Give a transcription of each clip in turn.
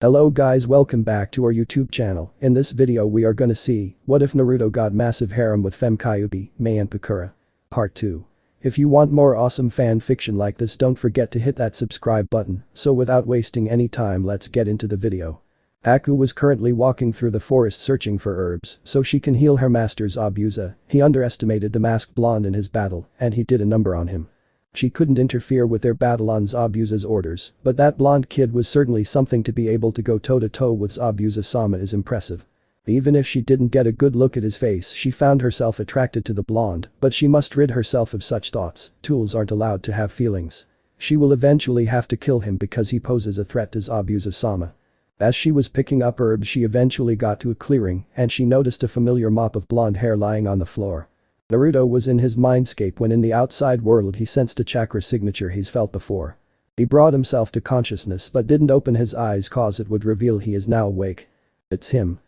Hello guys, welcome back to our YouTube channel. In this video we are gonna see, what if Naruto got massive harem with Fem Kyubi, Mei and Pakura. Part 2. If you want more awesome fan fiction like this, don't forget to hit that subscribe button. So without wasting any time, let's get into the video. Haku was currently walking through the forest searching for herbs so she can heal her master's Abusa. He underestimated the masked blonde in his battle and he did a number on him. She couldn't interfere with their battle on Zabuza's orders, but that blonde kid was certainly something. To be able to go toe-to-toe with Zabuza-sama is impressive. Even if she didn't get a good look at his face, she found herself attracted to the blonde, but she must rid herself of such thoughts. Tools aren't allowed to have feelings. She will eventually have to kill him because he poses a threat to Zabuza-sama. As she was picking up herbs, she eventually got to a clearing and she noticed a familiar mop of blonde hair lying on the floor. Naruto was in his mindscape when in the outside world he sensed a chakra signature he's felt before. He brought himself to consciousness but didn't open his eyes cause it would reveal he is now awake. It's him.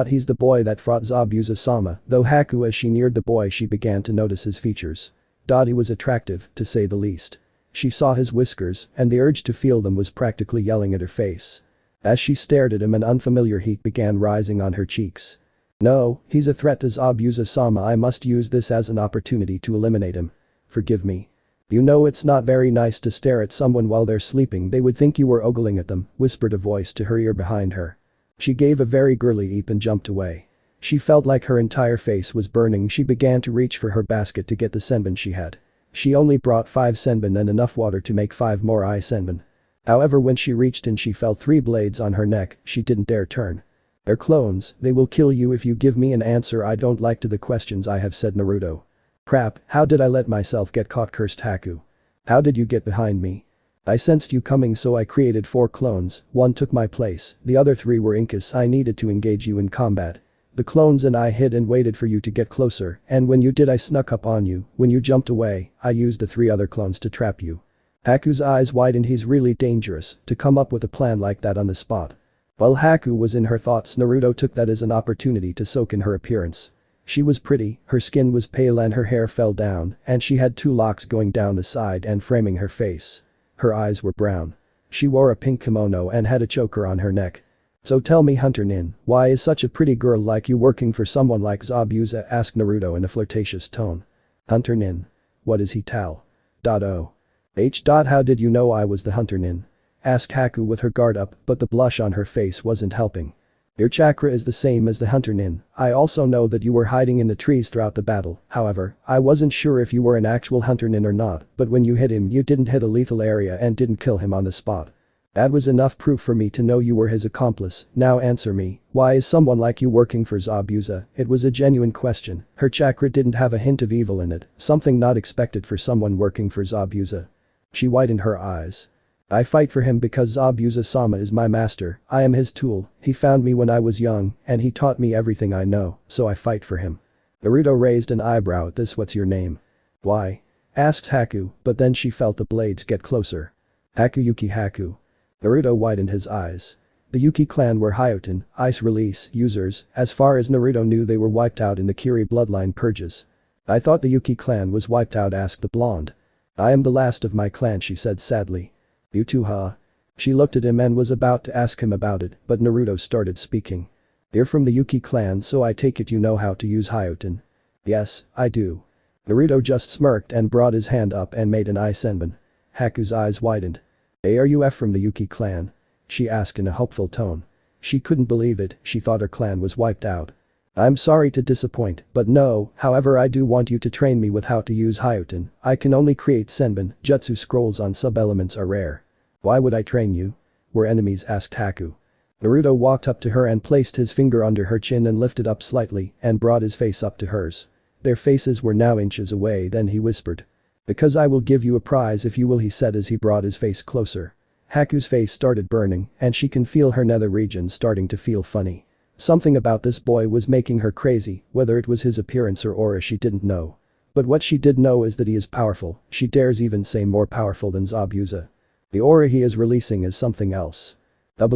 He's the boy that fought Zabuza-sama, though Haku, as she neared the boy, she began to notice his features. He was attractive, to say the least. She saw his whiskers and the urge to feel them was practically yelling at her face. As she stared at him, an unfamiliar heat began rising on her cheeks. No, he's a threat to Zabuza-sama. I must use this as an opportunity to eliminate him. Forgive me. You know it's not very nice to stare at someone while they're sleeping. They would think you were ogling at them, whispered a voice to her ear behind her. She gave a very girly eep and jumped away. She felt like her entire face was burning. She began to reach for her basket to get the senbon she had. She only brought 5 senbon and enough water to make 5 more senbon. However, when she reached in, she felt 3 blades on her neck. She didn't dare turn. They're clones, they will kill you if you give me an answer I don't like to the questions I have, said Naruto. Crap, how did I let myself get caught, cursed Haku. How did you get behind me? I sensed you coming so I created 4 clones, 1 took my place, the other 3 were Incas. I needed to engage you in combat. The clones and I hid and waited for you to get closer, and when you did I snuck up on you. When you jumped away, I used the 3 other clones to trap you. Haku's eyes widened. He's really dangerous to come up with a plan like that on the spot. While Haku was in her thoughts, Naruto took that as an opportunity to soak in her appearance. She was pretty, her skin was pale and her hair fell down, and she had 2 locks going down the side and framing her face. Her eyes were brown. She wore a pink kimono and had a choker on her neck. So tell me, Hunter Nin, why is such a pretty girl like you working for someone like Zabuza? Asked Naruto in a flirtatious tone. Hunter Nin. What is he, Tal? Oh. How did you know I was the Hunter Nin? Asked Haku with her guard up, but the blush on her face wasn't helping. Your chakra is the same as the Hunter Nin. I also know that you were hiding in the trees throughout the battle. However, I wasn't sure if you were an actual Hunter Nin or not, but when you hit him you didn't hit a lethal area and didn't kill him on the spot. That was enough proof for me to know you were his accomplice. Now answer me, why is someone like you working for Zabuza? It was a genuine question. Her chakra didn't have a hint of evil in it, something not expected for someone working for Zabuza. She widened her eyes. I fight for him because Zabuza-sama is my master. I am his tool. He found me when I was young and he taught me everything I know, so I fight for him. Naruto raised an eyebrow at this. What's your name? Why? Asks Haku, but then she felt the blades get closer. Hakuyuki Haku. Naruto widened his eyes. The Yuki clan were Hyoten, ice release users. As far as Naruto knew, they were wiped out in the Kiri bloodline purges. I thought the Yuki clan was wiped out, asked the blonde. I am the last of my clan, she said sadly. You too, huh? She looked at him and was about to ask him about it, but Naruto started speaking. You're from the Yuki clan, so I take it you know how to use Hyoten. Yes, I do. Naruto just smirked and brought his hand up and made an senbon. Haku's eyes widened. Hey, are you from the Yuki clan? She asked in a hopeful tone. She couldn't believe it, she thought her clan was wiped out. I'm sorry to disappoint, but no, however I do want you to train me with how to use Hyoten. I can only create senbon, jutsu scrolls on sub-elements are rare. Why would I train you? We're enemies, asked Haku. Naruto walked up to her and placed his finger under her chin and lifted up slightly and brought his face up to hers. Their faces were now inches away, then he whispered. Because I will give you a prize if you will, he said as he brought his face closer. Haku's face started burning and she can feel her nether region starting to feel funny. Something about this boy was making her crazy, whether it was his appearance or aura she didn't know. But what she did know is that he is powerful. She dares even say more powerful than Zabuza. The aura he is releasing is something else. What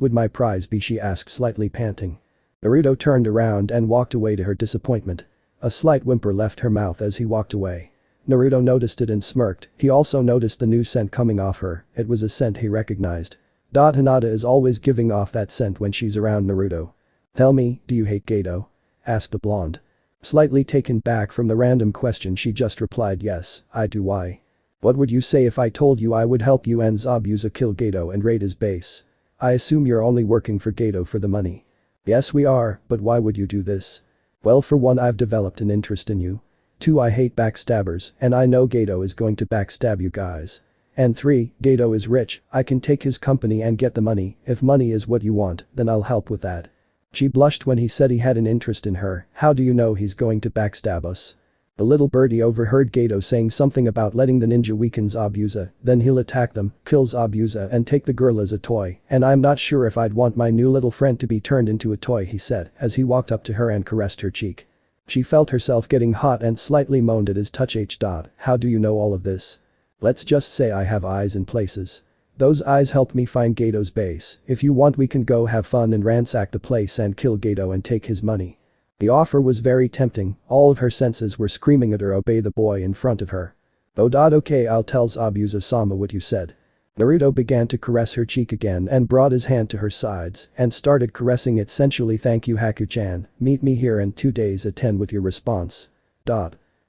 would my prize be, she asked, slightly panting. Naruto turned around and walked away to her disappointment. A slight whimper left her mouth as he walked away. Naruto noticed it and smirked. He also noticed the new scent coming off her. It was a scent he recognized. Hinata is always giving off that scent when she's around Naruto. Tell me, do you hate Gato? Asked the blonde. Slightly taken back from the random question she just replied yes, I do. Why? What would you say if I told you I would help you and Zabuza kill Gato and raid his base? I assume you're only working for Gato for the money. Yes we are, but why would you do this? Well for one I've developed an interest in you. 2 I hate backstabbers and I know Gato is going to backstab you guys. And 3, Gato is rich, I can take his company and get the money, if money is what you want, then I'll help with that. She blushed when he said he had an interest in her, how do you know he's going to backstab us? The little birdie overheard Gato saying something about letting the ninja weaken Zabuza, then he'll attack them, kill Zabuza and take the girl as a toy, and I'm not sure if I'd want my new little friend to be turned into a toy he said as he walked up to her and caressed her cheek. She felt herself getting hot and slightly moaned at his touch. How do you know all of this? Let's just say I have eyes in places. Those eyes helped me find Gato's base, if you want we can go have fun and ransack the place and kill Gato and take his money. The offer was very tempting, all of her senses were screaming at her obey the boy in front of her. Oh okay I'll tell Zabuza-sama what you said. Naruto began to caress her cheek again and brought his hand to her sides and started caressing it sensually. Thank you Haku-chan, meet me here in 2 days at 10 with your response.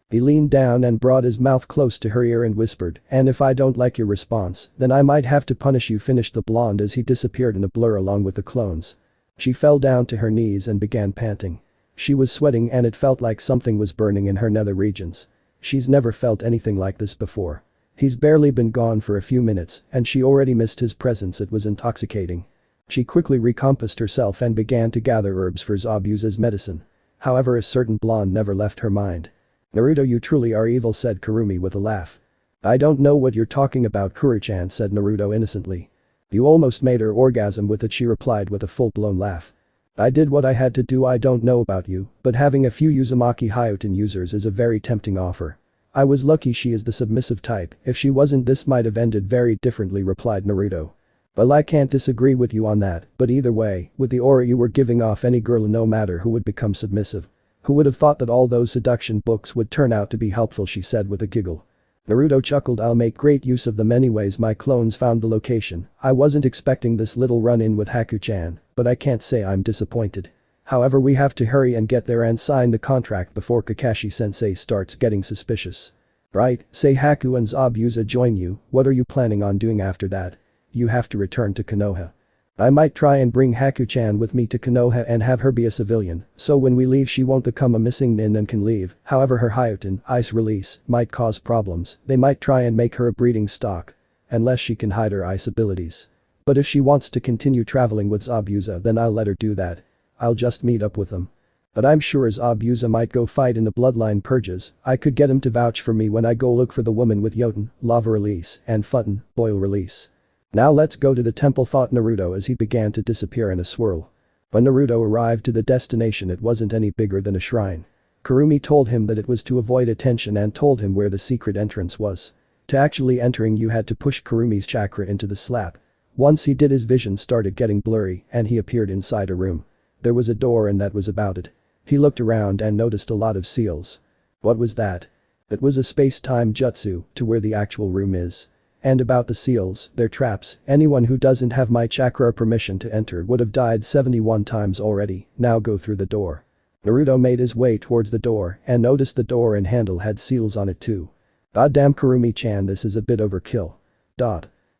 He leaned down and brought his mouth close to her ear and whispered, and if I don't like your response, then I might have to punish you, finished the blonde as he disappeared in a blur along with the clones. She fell down to her knees and began panting. She was sweating and it felt like something was burning in her nether regions. She's never felt anything like this before. He's barely been gone for a few minutes and she already missed his presence. It was intoxicating. She quickly recomposed herself and began to gather herbs for Zabuza's medicine. However, a certain blonde never left her mind. Naruto, you truly are evil, said Kurumi with a laugh. I don't know what you're talking about, Kuru-chan, said Naruto innocently. You almost made her orgasm with it, she replied with a full-blown laugh. I did what I had to do. I don't know about you, but having a few Uzumaki Hyoten users is a very tempting offer. I was lucky she is the submissive type, if she wasn't this might have ended very differently, replied Naruto. Well, I can't disagree with you on that, but either way, with the aura you were giving off, any girl no matter who would become submissive. Who would have thought that all those seduction books would turn out to be helpful, she said with a giggle. Naruto chuckled. I'll make great use of them anyways. My clones found the location. I wasn't expecting this little run-in with Haku-chan, but I can't say I'm disappointed. However, we have to hurry and get there and sign the contract before Kakashi-sensei starts getting suspicious. Right, say Haku and Zabuza join you, what are you planning on doing after that? You have to return to Konoha. I might try and bring Haku-chan with me to Konoha and have her be a civilian, so when we leave she won't become a missing nin and can leave. However, her Hyoten ice release might cause problems. They might try and make her a breeding stock. Unless she can hide her ice abilities. But if she wants to continue traveling with Zabuza, then I'll let her do that. I'll just meet up with them. But I'm sure Zabuza might go fight in the bloodline purges. I could get him to vouch for me when I go look for the woman with Yoten, lava release, and Futen, boil release. Now let's go to the temple, thought Naruto as he began to disappear in a swirl. When Naruto arrived to the destination, it wasn't any bigger than a shrine. Kurumi told him that it was to avoid attention and told him where the secret entrance was. To actually entering, you had to push Kurumi's chakra into the slab. Once he did, his vision started getting blurry and he appeared inside a room. There was a door and that was about it. He looked around and noticed a lot of seals. What was that? It was a space-time jutsu to where the actual room is. And about the seals, they're traps. Anyone who doesn't have my chakra permission to enter would have died 71 times already. Now go through the door. Naruto made his way towards the door and noticed the door and handle had seals on it too. Goddamn, Kurumi-chan, this is a bit overkill.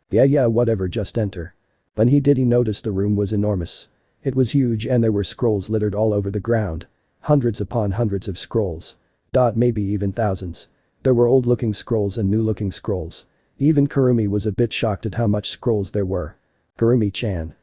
Yeah, whatever, just enter. When he did, he noticed the room was enormous. It was huge and there were scrolls littered all over the ground. Hundreds upon hundreds of scrolls. Maybe even thousands. There were old-looking scrolls and new-looking scrolls. Even Kurumi was a bit shocked at how much scrolls there were. Kurumi-chan.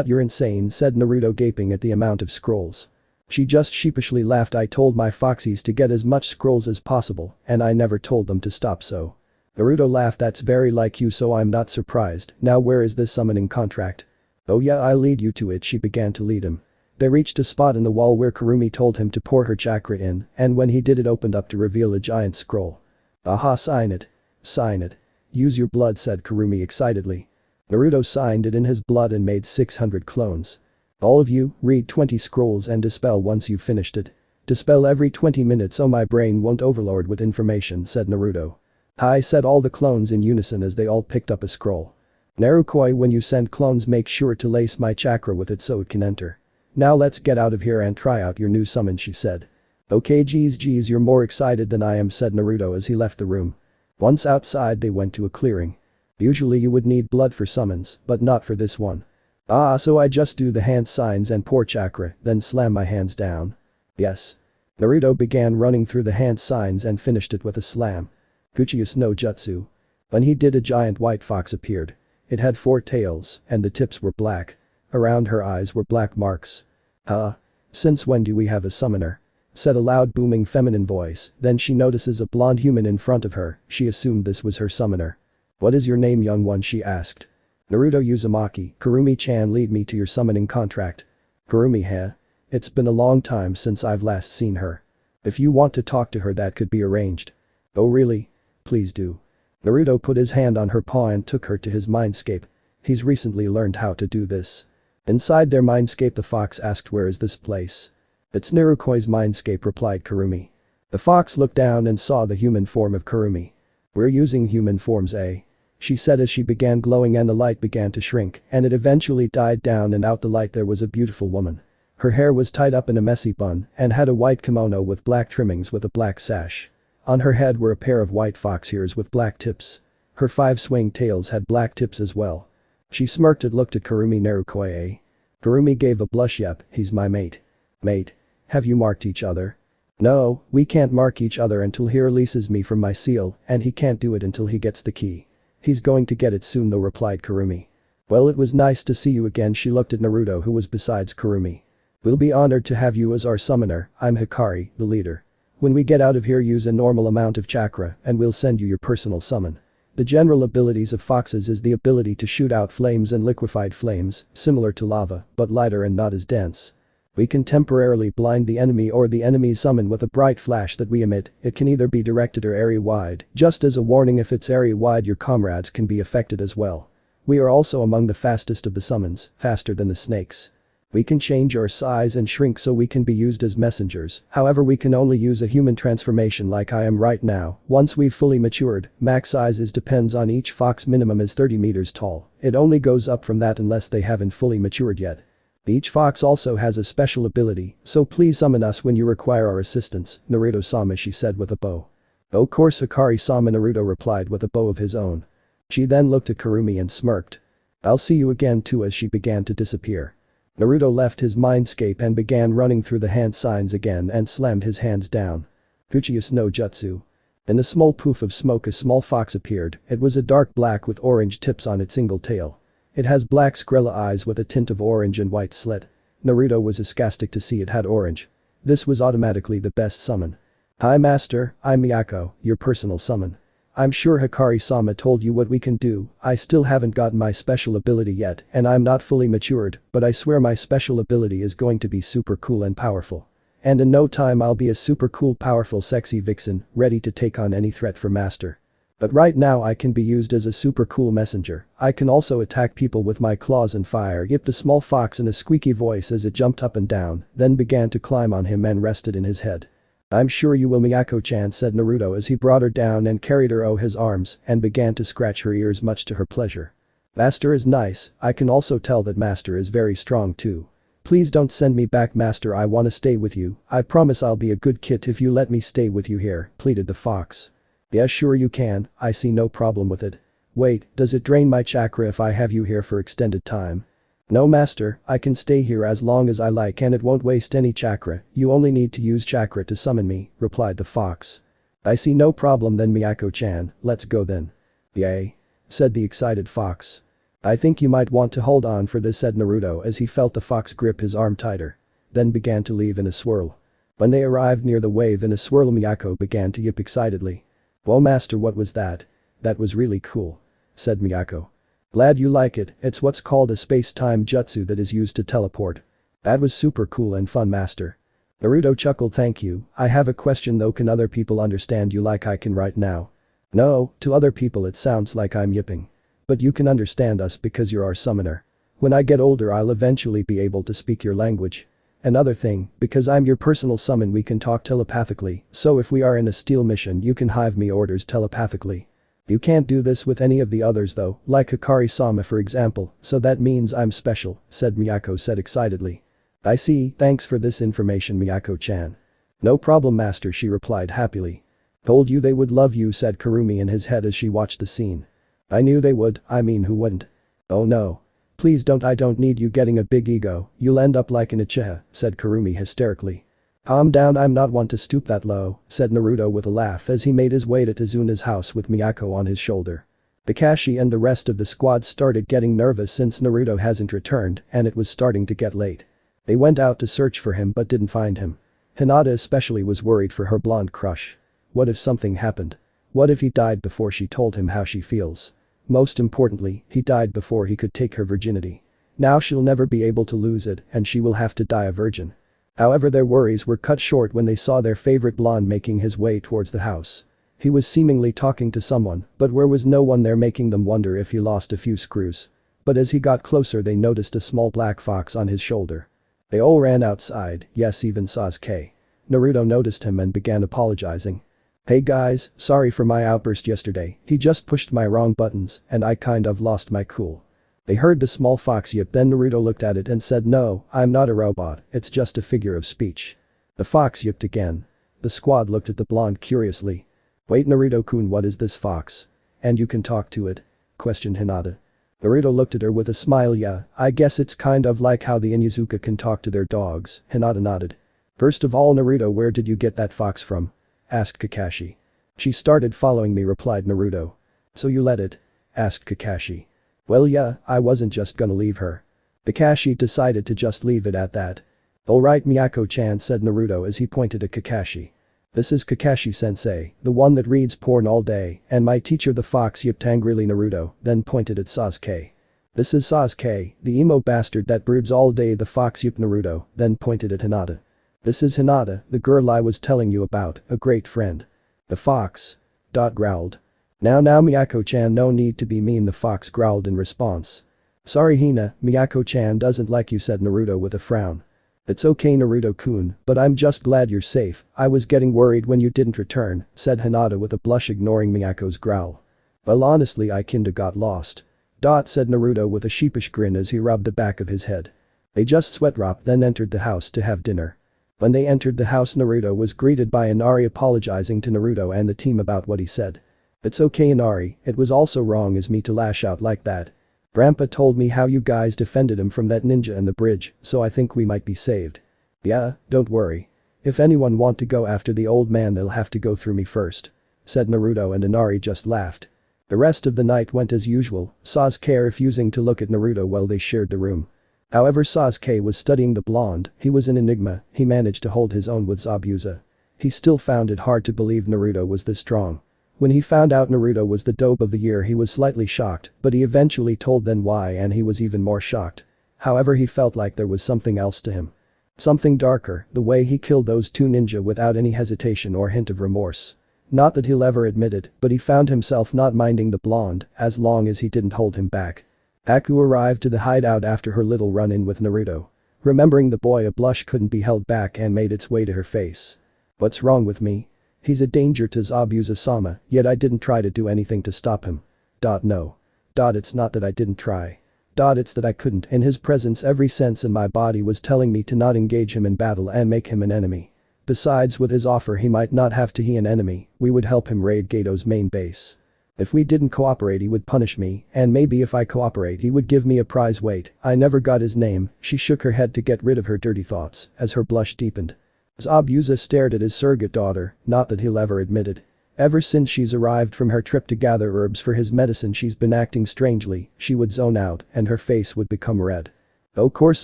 You're insane, said Naruto, gaping at the amount of scrolls. She just sheepishly laughed. I told my foxies to get as much scrolls as possible, and I never told them to stop, so. Naruto laughed. That's very like you, so I'm not surprised. Now where is this summoning contract? Oh yeah, I'll lead you to it, she began to lead him. They reached a spot in the wall where Kurumi told him to pour her chakra in, and when he did, it opened up to reveal a giant scroll. Aha, sign it. Sign it. Use your blood, said Kurumi excitedly. Naruto signed it in his blood and made 600 clones. All of you, read 20 scrolls and dispel once you've finished it. Dispel every 20 minutes. Oh, my brain won't overload with information, said Naruto. Hi, said all the clones in unison as they all picked up a scroll. Narukoi, when you send clones, make sure to lace my chakra with it so it can enter. Now let's get out of here and try out your new summon, she said. Okay, geez, you're more excited than I am, said Naruto as he left the room. Once outside, they went to a clearing. Usually you would need blood for summons, but not for this one. Ah, so I just do the hand signs and pour chakra, then slam my hands down. Yes. Naruto began running through the hand signs and finished it with a slam. Uchiha no jutsu. When he did, a giant white fox appeared. It had 4 tails, and the tips were black. Around her eyes were black marks. Huh? Since when do we have a summoner? Said a loud booming feminine voice, then she notices a blonde human in front of her, she assumed this was her summoner. What is your name, young one, she asked. Naruto Uzumaki, Kurumi-chan, lead me to your summoning contract. Kurumi, huh? It's been a long time since I've last seen her. If you want to talk to her, that could be arranged. Oh really? Please do. Naruto put his hand on her paw and took her to his mindscape. He's recently learned how to do this. Inside their mindscape, the fox asked, where is this place? It's Narukoi's mindscape, replied Kurumi. The fox looked down and saw the human form of Kurumi. We're using human forms, eh? She said as she began glowing and the light began to shrink and it eventually died down, and out the light there was a beautiful woman. Her hair was tied up in a messy bun and had a white kimono with black trimmings with a black sash. On her head were a pair of white fox ears with black tips. Her 5 swing tails had black tips as well. She smirked and looked at Kurumi. Narukoi, eh? Kurumi gave a blush. Yep, he's my mate. Mate? Have you marked each other? No, we can't mark each other until he releases me from my seal, and he can't do it until he gets the key. He's going to get it soon though, replied Kurumi. Well, it was nice to see you again. She looked at Naruto, who was besides Kurumi. We'll be honored to have you as our summoner. I'm Hikari, the leader. When we get out of here, use a normal amount of chakra and we'll send you your personal summon. The general abilities of foxes is the ability to shoot out flames and liquefied flames, similar to lava, but lighter and not as dense. We can temporarily blind the enemy or the enemy's summon with a bright flash that we emit. It can either be directed or area-wide. Just as a warning, if it's area-wide, your comrades can be affected as well. We are also among the fastest of the summons, faster than the snakes. We can change our size and shrink so we can be used as messengers, however we can only use a human transformation like I am right now. Once we've fully matured, max sizes depends on each fox, minimum is 30 meters tall. It only goes up from that unless they haven't fully matured yet. Each fox also has a special ability, so please summon us when you require our assistance, Naruto-sama, she said with a bow. Of course, Hikari-sama, Naruto replied with a bow of his own. She then looked at Kurumi and smirked. I'll see you again too, as she began to disappear. Naruto left his mindscape and began running through the hand signs again and slammed his hands down. Uchiha no jutsu. In a small poof of smoke, a small fox appeared. It was a dark black with orange tips on its single tail. It has black Skrilla eyes with a tint of orange and white slit. Naruto was ecstatic to see it had orange. This was automatically the best summon. Hi master, I'm Miyako, your personal summon. I'm sure Hikari-sama told you what we can do. I still haven't gotten my special ability yet and I'm not fully matured, but I swear my special ability is going to be super cool and powerful. And in no time I'll be a super cool, powerful, sexy vixen, ready to take on any threat for master. But right now I can be used as a super cool messenger. I can also attack people with my claws and fire, yipped the small fox in a squeaky voice as it jumped up and down, then began to climb on him and rested in his head. I'm sure you will, Miyako-chan, said Naruto as he brought her down and carried her on his arms and began to scratch her ears, much to her pleasure. Master is nice. I can also tell that master is very strong too. Please don't send me back, master, I want to stay with you. I promise I'll be a good kid if you let me stay with you here, pleaded the fox. Yeah, sure you can, I see no problem with it. Wait, does it drain my chakra if I have you here for extended time? No master, I can stay here as long as I like and it won't waste any chakra. You only need to use chakra to summon me, replied the fox. I see no problem then, Miyako-chan, let's go then. Yay, said the excited fox. I think you might want to hold on for this, said Naruto as he felt the fox grip his arm tighter. Then began to leave in a swirl. When they arrived near the wave in a swirl, Miyako began to yip excitedly. Whoa master, what was that? That was really cool, said Miyako. Glad you like it, it's what's called a space-time jutsu that is used to teleport. That was super cool and fun, master. Naruto chuckled. Thank you. I have a question though, can other people understand you like I can right now? No, to other people it sounds like I'm yipping. But you can understand us because you're our summoner. When I get older I'll eventually be able to speak your language. Another thing, because I'm your personal summon we can talk telepathically, so if we are in a steal mission you can hive me orders telepathically. You can't do this with any of the others though, like Hikari-sama for example, so that means I'm special, said Miyako said excitedly. I see, thanks for this information Miyako-chan. No problem master she replied happily. Told you they would love you said Kurumi in his head as she watched the scene. I knew they would, I mean who wouldn't. Oh no. Please don't I don't need you getting a big ego, you'll end up like an Uchiha, said Kurumi hysterically. Calm down I'm not one to stoop that low, said Naruto with a laugh as he made his way to Tazuna's house with Miyako on his shoulder. Kakashi and the rest of the squad started getting nervous since Naruto hasn't returned and it was starting to get late. They went out to search for him but didn't find him. Hinata especially was worried for her blonde crush. What if something happened? What if he died before she told him how she feels? Most importantly, he died before he could take her virginity. Now she'll never be able to lose it and she will have to die a virgin. However their worries were cut short when they saw their favorite blonde making his way towards the house. He was seemingly talking to someone, but where was no one there making them wonder if he lost a few screws. But as he got closer they noticed a small black fox on his shoulder. They all ran outside, yes even Sasuke. Naruto noticed him and began apologizing. Hey guys, sorry for my outburst yesterday, he just pushed my wrong buttons and I kind of lost my cool. They heard the small fox yip then Naruto looked at it and said no, I'm not a robot, it's just a figure of speech. The fox yipped again. The squad looked at the blonde curiously. Wait Naruto-kun what is this fox? And you can talk to it? Questioned Hinata. Naruto looked at her with a smile yeah, I guess it's kind of like how the Inyazuka can talk to their dogs, Hinata nodded. First of all Naruto where did you get that fox from? Asked Kakashi. She started following me replied Naruto. So you let it? Asked Kakashi. Well yeah, I wasn't just gonna leave her. Kakashi decided to just leave it at that. Alright Miyako-chan said Naruto as he pointed at Kakashi. This is Kakashi-sensei, the one that reads porn all day, and my teacher the fox yipped angrily Naruto, then pointed at Sasuke. This is Sasuke, the emo bastard that broods all day the fox yipped Naruto, then pointed at Hinata. This is Hinata, the girl I was telling you about, a great friend. The fox. Growled. Now Miyako-chan no need to be mean the fox growled in response. Sorry Hina, Miyako-chan doesn't like you said Naruto with a frown. It's okay Naruto-kun, but I'm just glad you're safe, I was getting worried when you didn't return, said Hinata with a blush ignoring Miyako's growl. Well honestly I kinda got lost. Said Naruto with a sheepish grin as he rubbed the back of his head. They just sweat-dropped then entered the house to have dinner. When they entered the house Naruto was greeted by Inari apologizing to Naruto and the team about what he said. It's okay Inari, it was also wrong as me to lash out like that. Grandpa told me how you guys defended him from that ninja in the bridge, so I think we might be saved. Yeah, don't worry. If anyone want to go after the old man they'll have to go through me first. Said Naruto and Inari just laughed. The rest of the night went as usual, Sasuke refusing to look at Naruto while they shared the room. However Sasuke was studying the blonde, he was an enigma, he managed to hold his own with Zabuza. He still found it hard to believe Naruto was this strong. When he found out Naruto was the dope of the year he was slightly shocked, but he eventually told then why and he was even more shocked. However he felt like there was something else to him. Something darker, the way he killed those two ninja without any hesitation or hint of remorse. Not that he'll ever admit it, but he found himself not minding the blonde, as long as he didn't hold him back. Haku arrived to the hideout after her little run-in with Naruto. Remembering the boy a blush couldn't be held back and made its way to her face. What's wrong with me? He's a danger to Zabuza-sama, yet I didn't try to do anything to stop him. No. It's not that I didn't try. It's that I couldn't. In his presence every sense in my body was telling me to not engage him in battle and make him an enemy. Besides with his offer he might not have to be an enemy, we would help him raid Gato's main base. If we didn't cooperate he would punish me, and maybe if I cooperate he would give me a prize wait, I never got his name, she shook her head to get rid of her dirty thoughts, as her blush deepened. Zabuza stared at his surrogate daughter, not that he'll ever admit it. Ever since she's arrived from her trip to gather herbs for his medicine she's been acting strangely, she would zone out and her face would become red. Of course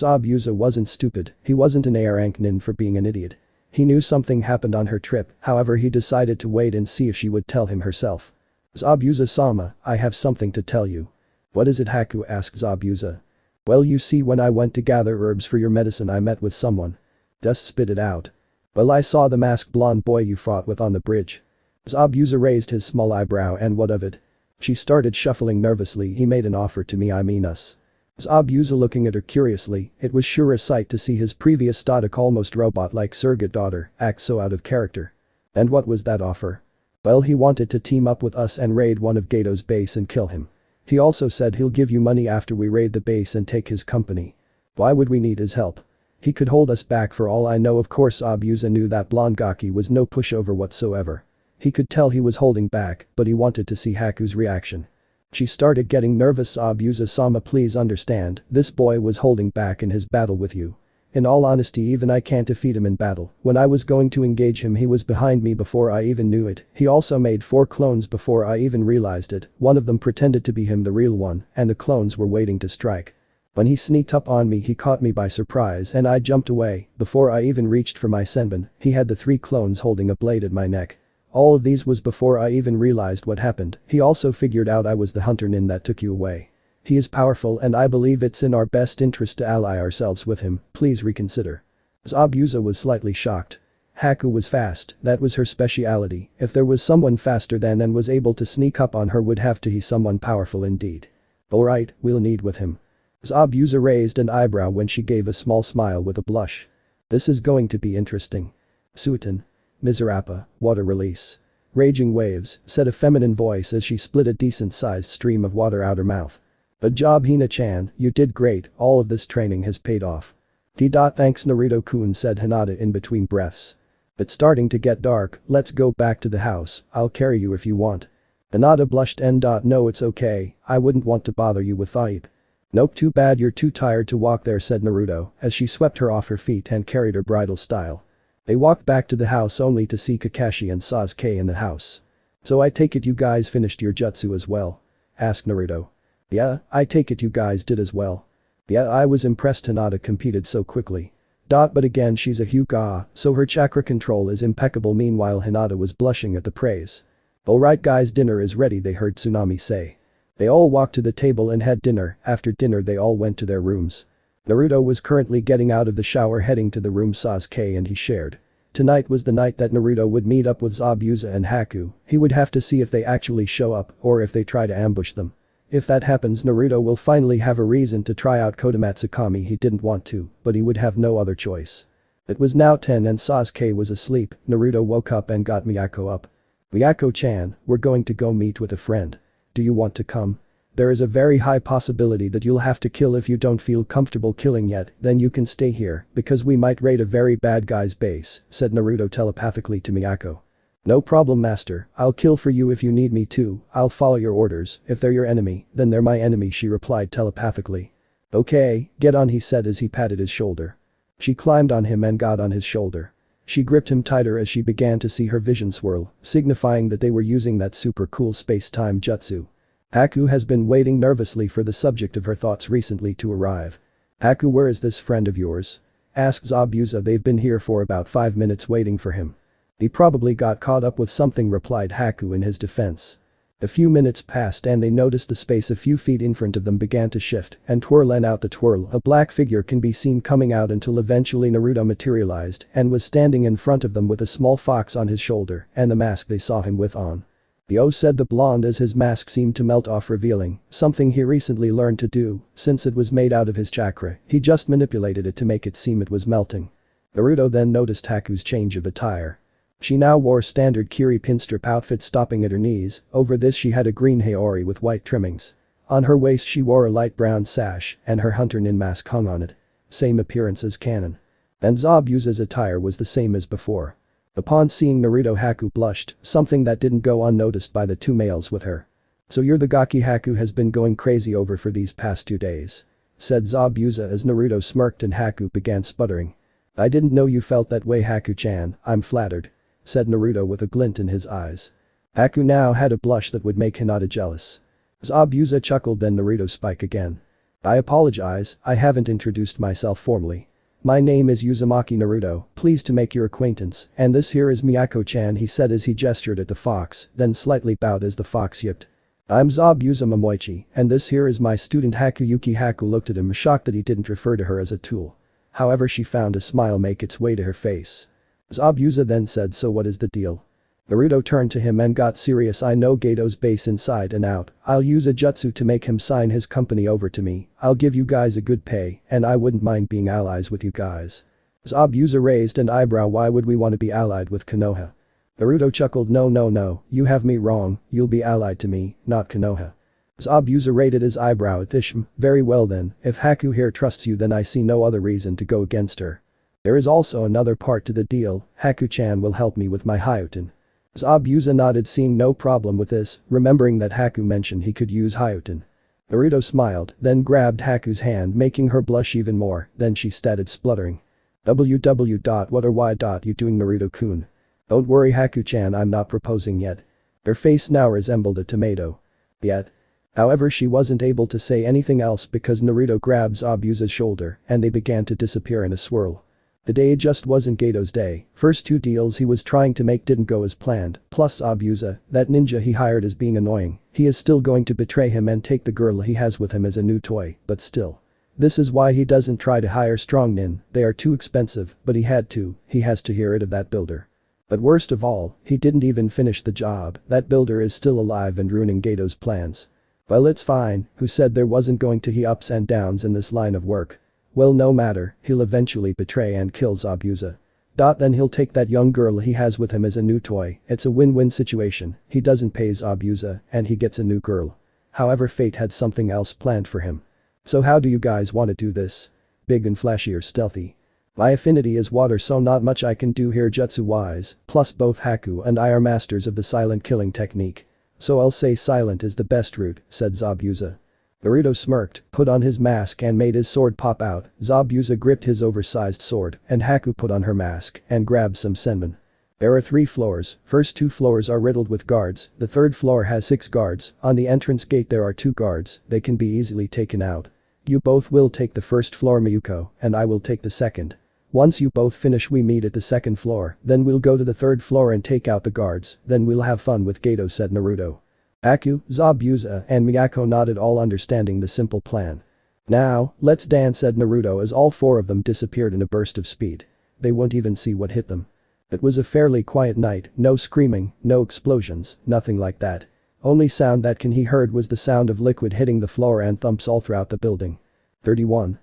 Zabuza wasn't stupid, he wasn't an Aranknin for being an idiot. He knew something happened on her trip, however he decided to wait and see if she would tell him herself. Zabuza-sama, I have something to tell you. What is it Haku asked Zabuza. Well you see when I went to gather herbs for your medicine I met with someone. Just spit it out. Well I saw the masked blonde boy you fought with on the bridge. Zabuza raised his small eyebrow and what of it? She started shuffling nervously he made an offer to me I mean us. Zabuza looking at her curiously, it was sure a sight to see his previous static almost robot-like surrogate daughter act so out of character. And what was that offer? Well, he wanted to team up with us and raid one of Gato's base and kill him. He also said he'll give you money after we raid the base and take his company. Why would we need his help? He could hold us back for all I know. Of course Abusa knew that blonde Gaki was no pushover whatsoever. He could tell he was holding back, but he wanted to see Haku's reaction. She started getting nervous. Abusa-sama, please understand, this boy was holding back in his battle with you. In all honesty, even I can't defeat him in battle. When I was going to engage him, he was behind me before I even knew it. He also made 4 clones before I even realized it. One of them pretended to be him, the real one, and the clones were waiting to strike. When he sneaked up on me, he caught me by surprise and I jumped away. Before I even reached for my senbon, he had the 3 clones holding a blade at my neck. All of these was before I even realized what happened. He also figured out I was the hunter Nin that took you away. He is powerful and I believe it's in our best interest to ally ourselves with him, please reconsider. Zabuza was slightly shocked. Haku was fast, that was her speciality. If there was someone faster than and was able to sneak up on her, would have to be someone powerful indeed. Alright, we'll need with him. Zabuza raised an eyebrow when she gave a small smile with a blush. This is going to be interesting. Suiton. Miserapa, water release. Raging waves, said a feminine voice as she split a decent-sized stream of water out her mouth. Good job Hina-chan, you did great, all of this training has paid off. Thanks Naruto-kun, said Hinata in between breaths. It's starting to get dark, let's go back to the house, I'll carry you if you want. Hinata blushed and no, it's okay, I wouldn't want to bother you with Thaib. Nope, too bad you're too tired to walk there, said Naruto as she swept her off her feet and carried her bridal style. They walked back to the house only to see Kakashi and Sasuke in the house. So I take it you guys finished your jutsu as well? Asked Naruto. Yeah, I take it you guys did as well. Yeah, I was impressed Hinata competed so quickly. But again she's a Hyuga, so her chakra control is impeccable. Meanwhile Hinata was blushing at the praise. Alright guys, dinner is ready, they heard Tsunami say. They all walked to the table and had dinner. After dinner they all went to their rooms. Naruto was currently getting out of the shower heading to the room Sasuke and he shared. Tonight was the night that Naruto would meet up with Zabuza and Haku. He would have to see if they actually show up or if they try to ambush them. If that happens, Naruto will finally have a reason to try out Kodomatsukami. He didn't want to, but he would have no other choice. It was now 10 and Sasuke was asleep. Naruto woke up and got Miyako up. Miyako-chan, we're going to go meet with a friend. Do you want to come? There is a very high possibility that you'll have to kill. If you don't feel comfortable killing yet, then you can stay here because we might raid a very bad guy's base, said Naruto telepathically to Miyako. No problem master, I'll kill for you if you need me to, I'll follow your orders. If they're your enemy, then they're my enemy, she replied telepathically. Okay, get on, he said as he patted his shoulder. She climbed on him and got on his shoulder. She gripped him tighter as she began to see her vision swirl, signifying that they were using that super cool space-time jutsu. Haku has been waiting nervously for the subject of her thoughts recently to arrive. Haku, where is this friend of yours? Asked Zabuza. They've been here for about 5 minutes waiting for him. He probably got caught up with something, replied Haku in his defense. A few minutes passed and they noticed the space a few feet in front of them began to shift and twirl, and out the twirl a black figure can be seen coming out until eventually Naruto materialized and was standing in front of them with a small fox on his shoulder and the mask they saw him with on. Yo, said the blonde as his mask seemed to melt off, revealing something he recently learned to do. Since it was made out of his chakra, he just manipulated it to make it seem it was melting. Naruto then noticed Haku's change of attire. She now wore standard Kiri pinstrip outfit stopping at her knees. Over this she had a green haori with white trimmings. On her waist she wore a light brown sash and her hunter nin mask hung on it. Same appearance as canon. And Zabuza's attire was the same as before. Upon seeing Naruto, Haku blushed, something that didn't go unnoticed by the 2 males with her. So you're the Gaki Haku has been going crazy over for these past 2 days. Said Zabuza as Naruto smirked and Haku began sputtering. I didn't know you felt that way, Haku-chan, I'm flattered. Said Naruto with a glint in his eyes. Haku now had a blush that would make Hinata jealous. Zabuza chuckled, then Naruto spoke again. I apologize, I haven't introduced myself formally. My name is Uzumaki Naruto, pleased to make your acquaintance, and this here is Miyako-chan, he said as he gestured at the fox, then slightly bowed as the fox yipped. I'm Zabuza Momoichi, and this here is my student Haku. Yuki. Haku looked at him, shocked that he didn't refer to her as a tool. However, she found a smile make its way to her face. Zabuza then said, so what is the deal? Naruto turned to him and got serious. I know Gato's base inside and out. I'll use a jutsu to make him sign his company over to me. I'll give you guys a good pay and I wouldn't mind being allies with you guys. Zabuza raised an eyebrow. Why would we want to be allied with Konoha? Naruto chuckled, no, you have me wrong, you'll be allied to me, not Konoha. Zabuza raised his eyebrow at this. Very well then, if Haku here trusts you then I see no other reason to go against her. There is also another part to the deal, Haku-chan will help me with my Hyutin. Zabuza nodded, seeing no problem with this, remembering that Haku mentioned he could use Hyutin. Naruto smiled, then grabbed Haku's hand, making her blush even more, then she started spluttering. What or why you doing, Naruto-kun? Don't worry Haku-chan, I'm not proposing yet. Her face now resembled a tomato. Yet. However, she wasn't able to say anything else because Naruto grabbed Zabuza's shoulder and they began to disappear in a swirl. The day just wasn't Gato's day, first two deals he was trying to make didn't go as planned, plus Zabuza, that ninja he hired is being annoying, he is still going to betray him and take the girl he has with him as a new toy, but still. This is why he doesn't try to hire strong nin, they are too expensive, but he has to hear it of that builder. But worst of all, he didn't even finish the job, that builder is still alive and ruining Gato's plans. Well, it's fine, who said there wasn't going to be ups and downs in this line of work? Well, no matter, he'll eventually betray and kill Zabuza. Then he'll take that young girl he has with him as a new toy, it's a win-win situation, he doesn't pay Zabuza and he gets a new girl. However, fate had something else planned for him. So how do you guys want to do this? Big and flashy or stealthy? My affinity is water, so not much I can do here jutsu-wise, plus both Haku and I are masters of the silent killing technique. So I'll say silent is the best route, said Zabuza. Naruto smirked, put on his mask and made his sword pop out, Zabuza gripped his oversized sword and Haku put on her mask and grabbed some senbon. There are 3 floors, first 2 floors are riddled with guards, the third floor has 6 guards, on the entrance gate there are 2 guards, they can be easily taken out. You both will take the first floor Miyuko, and I will take the second. Once you both finish we meet at the second floor, then we'll go to the third floor and take out the guards, then we'll have fun with Gato, said Naruto. Haku, Zabuza and Miyako nodded, all understanding the simple plan. Now, let's dance, said Naruto as all 4 of them disappeared in a burst of speed. They won't even see what hit them. It was a fairly quiet night, no screaming, no explosions, nothing like that. Only sound that he heard was the sound of liquid hitting the floor and thumps all throughout the building. 31.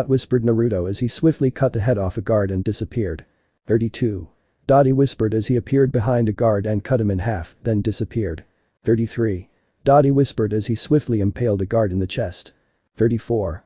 Whispered Naruto as he swiftly cut the head off a guard and disappeared. 32. He whispered as he appeared behind a guard and cut him in half, then disappeared. 33. He whispered as he swiftly impaled a guard in the chest. 34.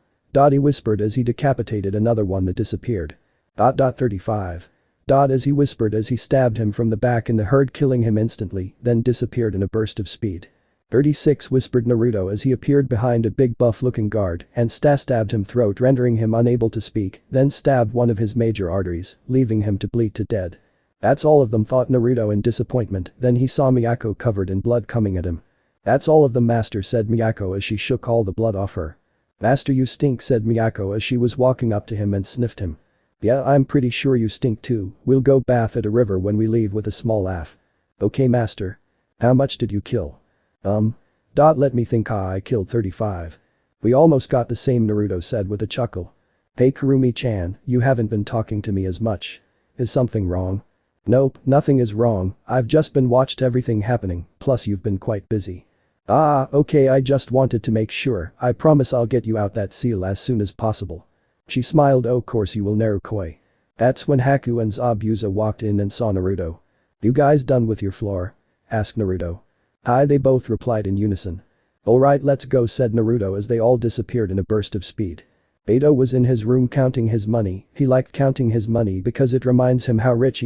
He whispered as he decapitated another one that disappeared. 35. As he whispered as he stabbed him from the back in the herd, killing him instantly, then disappeared in a burst of speed. 36 whispered Naruto as he appeared behind a big buff-looking guard and stabbed him throat, rendering him unable to speak, then stabbed one of his major arteries, leaving him to bleed to dead. That's all of them, thought Naruto in disappointment, then he saw Miyako covered in blood coming at him. That's all of them, master, said Miyako as she shook all the blood off her. Master, you stink, said Miyako as she was walking up to him and sniffed him. Yeah, I'm pretty sure you stink too, we'll go bath at a river when we leave, with a small laugh. Okay master. How much did you kill? Let me think. I killed 35. We almost got the same, Naruto said with a chuckle. Hey Kurumi-chan, you haven't been talking to me as much. Is something wrong? Nope, nothing is wrong, I've just been watched everything happening, plus you've been quite busy. Okay, I just wanted to make sure, I promise I'll get you out that seal as soon as possible. She smiled. Oh, course you will, Narukoi. That's when Haku and Zabuza walked in and saw Naruto. You guys done with your floor? Asked Naruto. Hi, they both replied in unison. Alright, let's go, said Naruto as they all disappeared in a burst of speed. Obito was in his room counting his money, he liked counting his money because it reminds him how rich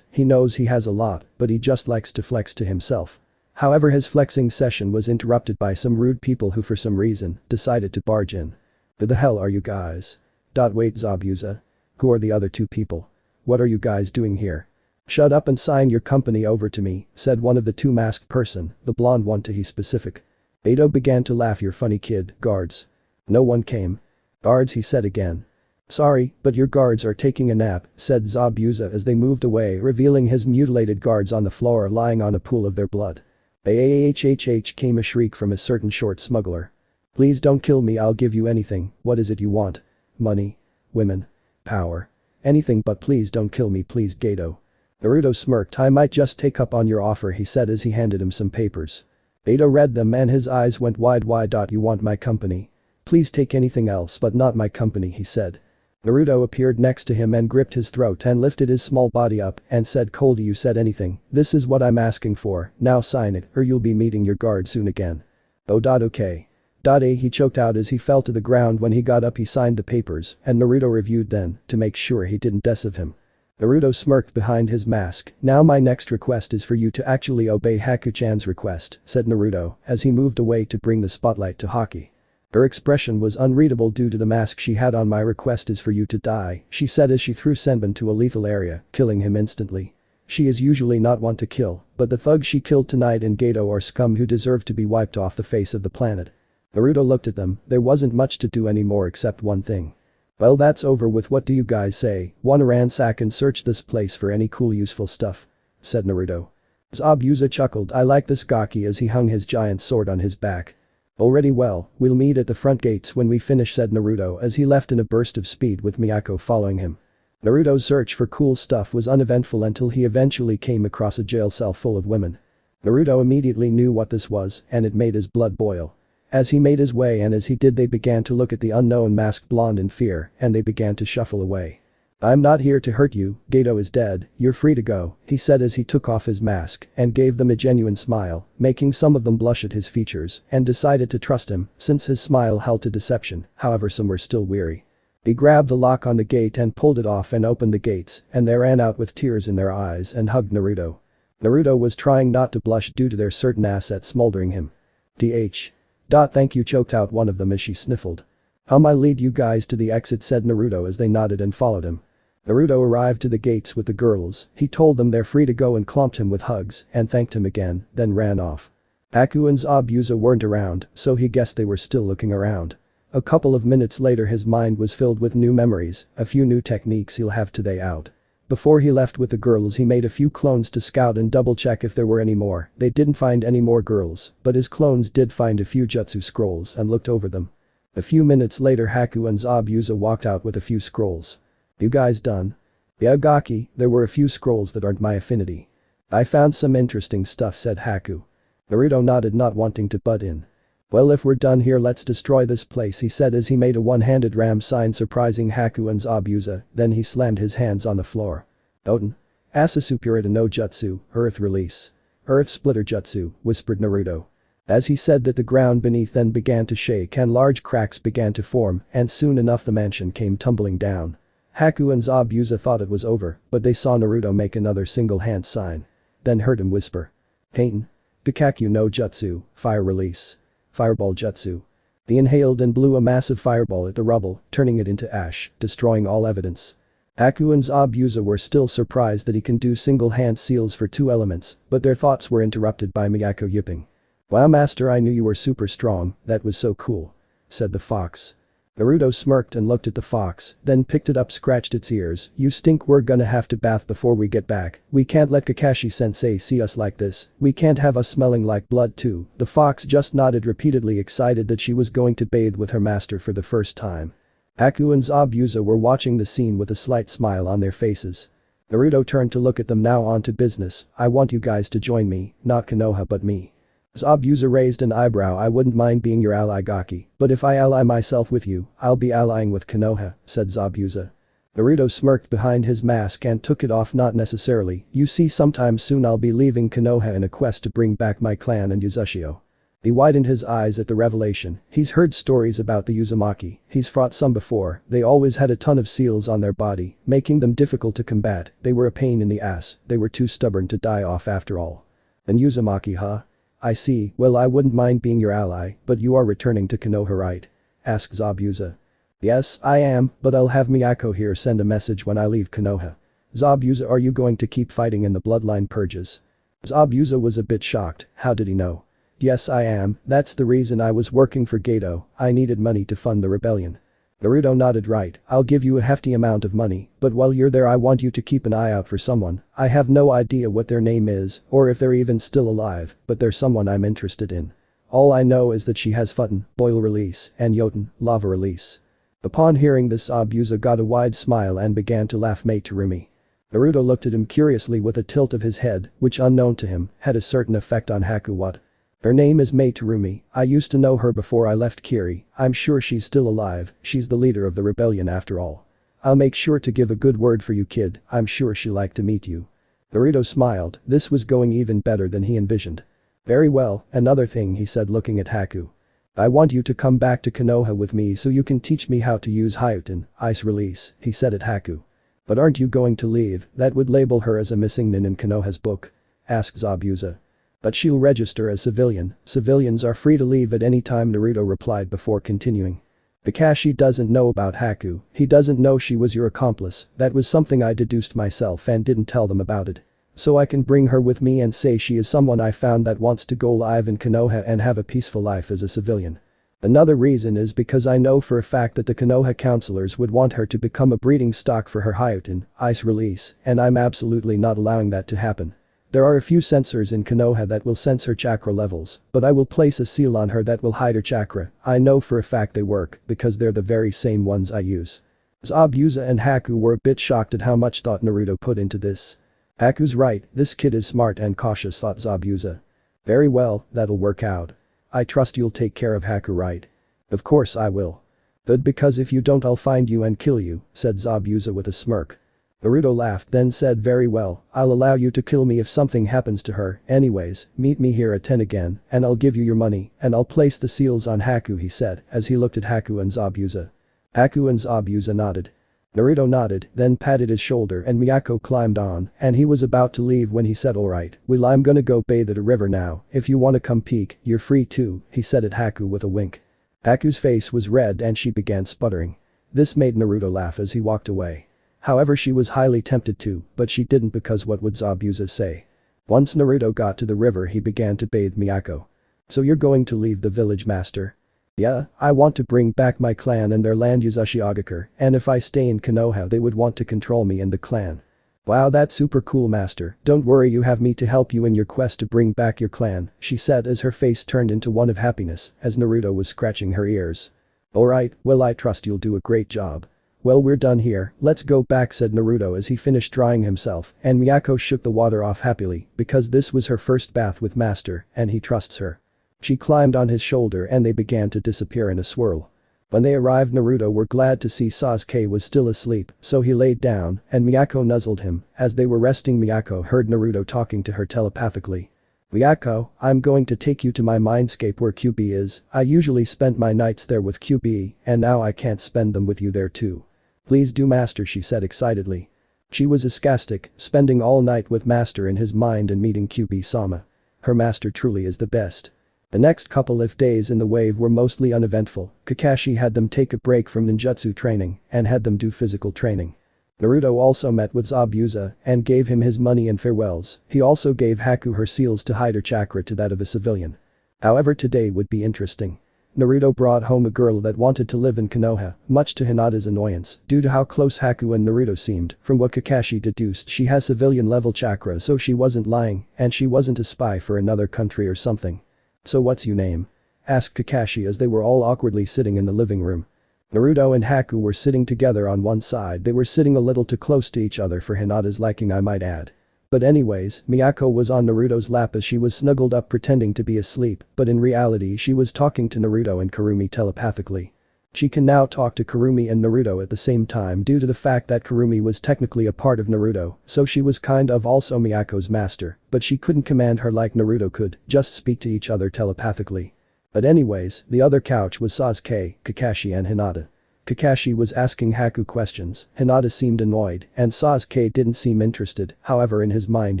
he knows he has a lot, but he just likes to flex to himself. However, his flexing session was interrupted by some rude people who for some reason decided to barge in. Who the hell are you guys? Wait, Zabuza. Who are the other 2 people? What are you guys doing here? Shut up and sign your company over to me, said one of the 2 masked person, the blonde one, to be specific. Obito began to laugh. You're funny kid, guards. No one came. Guards, he said again. Sorry, but your guards are taking a nap, said Zabuza as they moved away, revealing his mutilated guards on the floor lying on a pool of their blood. Came a shriek from a certain short smuggler. Please don't kill me, I'll give you anything, what is it you want? Money? Women? Power? Anything but please don't kill me, please, Gato. Naruto smirked. I might just take up on your offer, he said as he handed him some papers. Obito read them and his eyes went wide. You want my company? Please take anything else but not my company, he said. Naruto appeared next to him and gripped his throat and lifted his small body up and said coldly, "You said anything, this is what I'm asking for, now sign it or you'll be meeting your guard soon again." Okay. He choked out as he fell to the ground. When he got up he signed the papers and Naruto reviewed then to make sure he didn't deceive him. Naruto smirked behind his mask. "Now my next request is for you to actually obey Haku-chan's request," said Naruto as he moved away to bring the spotlight to Haki. Her expression was unreadable due to the mask she had on. "My request is for you to die," she said as she threw Senbon to a lethal area, killing him instantly. She is usually not one to kill, but the thugs she killed tonight in Geto are scum who deserve to be wiped off the face of the planet. Naruto looked at them. There wasn't much to do anymore except one thing. "Well, that's over with. What do you guys say? Wanna ransack and search this place for any cool useful stuff?" said Naruto. Zabuza chuckled. "I like this Gaki," as he hung his giant sword on his back. "Already, well, we'll meet at the front gates when we finish," said Naruto as he left in a burst of speed with Miyako following him. Naruto's search for cool stuff was uneventful until he eventually came across a jail cell full of women. Naruto immediately knew what this was and it made his blood boil. As he made his way and as he did they began to look at the unknown masked blonde in fear and they began to shuffle away. "I'm not here to hurt you, Geto is dead, you're free to go," he said as he took off his mask and gave them a genuine smile, making some of them blush at his features and decided to trust him since his smile held to deception, however some were still weary. He grabbed the lock on the gate and pulled it off and opened the gates and they ran out with tears in their eyes and hugged Naruto. Naruto was trying not to blush due to their certain asset smoldering him. Thank you, choked out one of them as she sniffled. "I lead you guys to the exit," said Naruto as they nodded and followed him. Naruto arrived to the gates with the girls. He told them they're free to go and clumped him with hugs and thanked him again, then ran off. Haku and Zabuza weren't around, so he guessed they were still looking around. A couple of minutes later his mind was filled with new memories, a few new techniques he'll have today out. Before he left with the girls he made a few clones to scout and double check if there were any more. They didn't find any more girls, but his clones did find a few jutsu scrolls and looked over them. A few minutes later Haku and Zabuza walked out with a few scrolls. "You guys done?" "Yeah, Gaki, there were a few scrolls that aren't my affinity." "I found some interesting stuff," said Haku. Naruto nodded, not wanting to butt in. "Well, if we're done here let's destroy this place," he said as he made a one-handed ram sign surprising Haku and Zabuza, then he slammed his hands on the floor. "Oten. Asasupurita no Jutsu, Earth Release. Earth Splitter Jutsu," whispered Naruto. As he said that the ground beneath then began to shake and large cracks began to form and soon enough the mansion came tumbling down. Haku and Zabuza thought it was over, but they saw Naruto make another single hand sign. Then heard him whisper. "Pain. Gakakyu no Jutsu, Fire Release. Fireball Jutsu." He inhaled and blew a massive fireball at the rubble, turning it into ash, destroying all evidence. Haku and Zabuza were still surprised that he can do single-hand seals for two elements, but their thoughts were interrupted by Miyako yipping. "Wow, master, I knew you were super strong, that was so cool," said the fox. Naruto smirked and looked at the fox, then picked it up, scratched its ears. "You stink, we're gonna have to bath before we get back. We can't let Kakashi-sensei see us like this. We can't have us smelling like blood too." The fox just nodded repeatedly, excited that she was going to bathe with her master for the first time. Haku and Zabuza were watching the scene with a slight smile on their faces. Naruto turned to look at them. "Now on to business, I want you guys to join me, not Konoha but me." Zabuza raised an eyebrow. "I wouldn't mind being your ally, Gaki, but if I ally myself with you, I'll be allying with Konoha," said Zabuza. Naruto smirked behind his mask and took it off. "Not necessarily, you see sometime soon I'll be leaving Konoha in a quest to bring back my clan and Uzushio." He widened his eyes at the revelation. He's heard stories about the Uzumaki, he's fought some before, they always had a ton of seals on their body, making them difficult to combat, they were a pain in the ass, they were too stubborn to die off after all. "An Uzumaki, huh? I see, well I wouldn't mind being your ally, but you are returning to Konoha, right?" asked Zabuza. "Yes, I am, but I'll have Miyako here send a message when I leave Konoha." "Zabuza, are you going to keep fighting in the bloodline purges?" Zabuza was a bit shocked. How did he know? "Yes I am, that's the reason I was working for Geto, I needed money to fund the rebellion." Naruto nodded. "Right, I'll give you a hefty amount of money, but while you're there I want you to keep an eye out for someone. I have no idea what their name is or if they're even still alive, but they're someone I'm interested in. All I know is that she has Futen, Boil Release, and Yoten, Lava Release." Upon hearing this Zabuza got a wide smile and began to laugh. "Mate Terumi." Naruto looked at him curiously with a tilt of his head, which unknown to him, had a certain effect on Haku. "What? Her name is Mei Terumi, I used to know her before I left Kiri, I'm sure she's still alive, she's the leader of the rebellion after all." I'll make sure to give a good word for you kid, I'm sure she'll like to meet you. Naruto smiled, this was going even better than he envisioned. Very well, another thing he said looking at Haku. I want you to come back to Konoha with me so you can teach me how to use Hyutin, ice release, he said at Haku. But aren't you going to leave, that would label her as a missing nin in Konoha's book? Asked Zabuza. But she'll register as civilian, civilians are free to leave at any time Naruto replied before continuing. Kakashi doesn't know about Haku, he doesn't know she was your accomplice, that was something I deduced myself and didn't tell them about it. So I can bring her with me and say she is someone I found that wants to go live in Konoha and have a peaceful life as a civilian. Another reason is because I know for a fact that the Konoha counselors would want her to become a breeding stock for her Hyutin, ice release, and I'm absolutely not allowing that to happen. There are a few sensors in Konoha that will sense her chakra levels, but I will place a seal on her that will hide her chakra, I know for a fact they work because they're the very same ones I use. Zabuza and Haku were a bit shocked at how much thought Naruto put into this. Haku's right, this kid is smart and cautious thought Zabuza. Very well, that'll work out. I trust you'll take care of Haku right? Of course I will. Good because if you don't I'll find you and kill you, said Zabuza with a smirk. Naruto laughed then said very well, I'll allow you to kill me if something happens to her, anyways, meet me here at 10 again, and I'll give you your money, and I'll place the seals on Haku he said, as he looked at Haku and Zabuza. Haku and Zabuza nodded. Naruto nodded, then patted his shoulder and Miyako climbed on, and he was about to leave when he said alright, well I'm gonna go bathe at a river now, if you wanna come peek, you're free too, he said at Haku with a wink. Haku's face was red and she began sputtering. This made Naruto laugh as he walked away. However she was highly tempted to, but she didn't because what would Zabuza say? Once Naruto got to the river he began to bathe Miyako. So you're going to leave the village master? Yeah, I want to bring back my clan and their land Uzashigakure, and if I stay in Konoha they would want to control me and the clan. Wow that's super cool master, don't worry you have me to help you in your quest to bring back your clan, she said as her face turned into one of happiness as Naruto was scratching her ears. Alright, well I trust you'll do a great job. Well we're done here, let's go back said Naruto as he finished drying himself and Miyako shook the water off happily because this was her first bath with master and he trusts her. She climbed on his shoulder and they began to disappear in a swirl. When they arrived Naruto were glad to see Sasuke was still asleep so he laid down and Miyako nuzzled him, as they were resting Miyako heard Naruto talking to her telepathically. Miyako, I'm going to take you to my mindscape where Kyubi is, I usually spent my nights there with Kyubi and now I can't spend them with you there too. Please do master she said excitedly. She was ecstatic, spending all night with master in his mind and meeting Kyubi-sama. Her master truly is the best. The next couple of days in the wave were mostly uneventful, Kakashi had them take a break from ninjutsu training and had them do physical training. Naruto also met with Zabuza and gave him his money and farewells, he also gave Haku her seals to hide her chakra to that of a civilian. However today would be interesting. Naruto brought home a girl that wanted to live in Konoha, much to Hinata's annoyance, due to how close Haku and Naruto seemed, from what Kakashi deduced she has civilian level chakra so she wasn't lying, and she wasn't a spy for another country or something. So what's your name? Asked Kakashi as they were all awkwardly sitting in the living room. Naruto and Haku were sitting together on one side they were sitting a little too close to each other for Hinata's liking I might add. But anyways, Miyako was on Naruto's lap as she was snuggled up pretending to be asleep, but in reality she was talking to Naruto and Kurumi telepathically. She can now talk to Kurumi and Naruto at the same time due to the fact that Kurumi was technically a part of Naruto, so she was kind of also Miyako's master, but she couldn't command her like Naruto could, just speak to each other telepathically. But anyways, the other couch was Sasuke, Kakashi and Hinata. Kakashi was asking Haku questions, Hinata seemed annoyed, and Sasuke didn't seem interested, however in his mind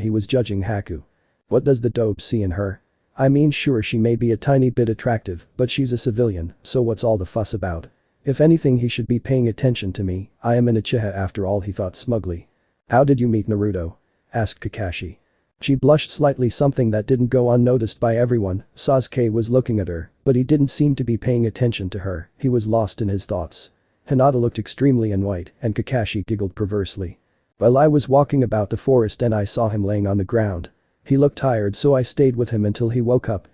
he was judging Haku. What does the dope see in her? I mean sure she may be a tiny bit attractive, but she's a civilian, so what's all the fuss about? If anything he should be paying attention to me, I am an Uchiha after all he thought smugly. How did you meet Naruto? Asked Kakashi. She blushed slightly something that didn't go unnoticed by everyone, Sasuke was looking at her, but he didn't seem to be paying attention to her, he was lost in his thoughts. Hinata looked extremely annoyed and Kakashi giggled perversely. Well I was walking about the forest and I saw him laying on the ground. He looked tired so I stayed with him until he woke up,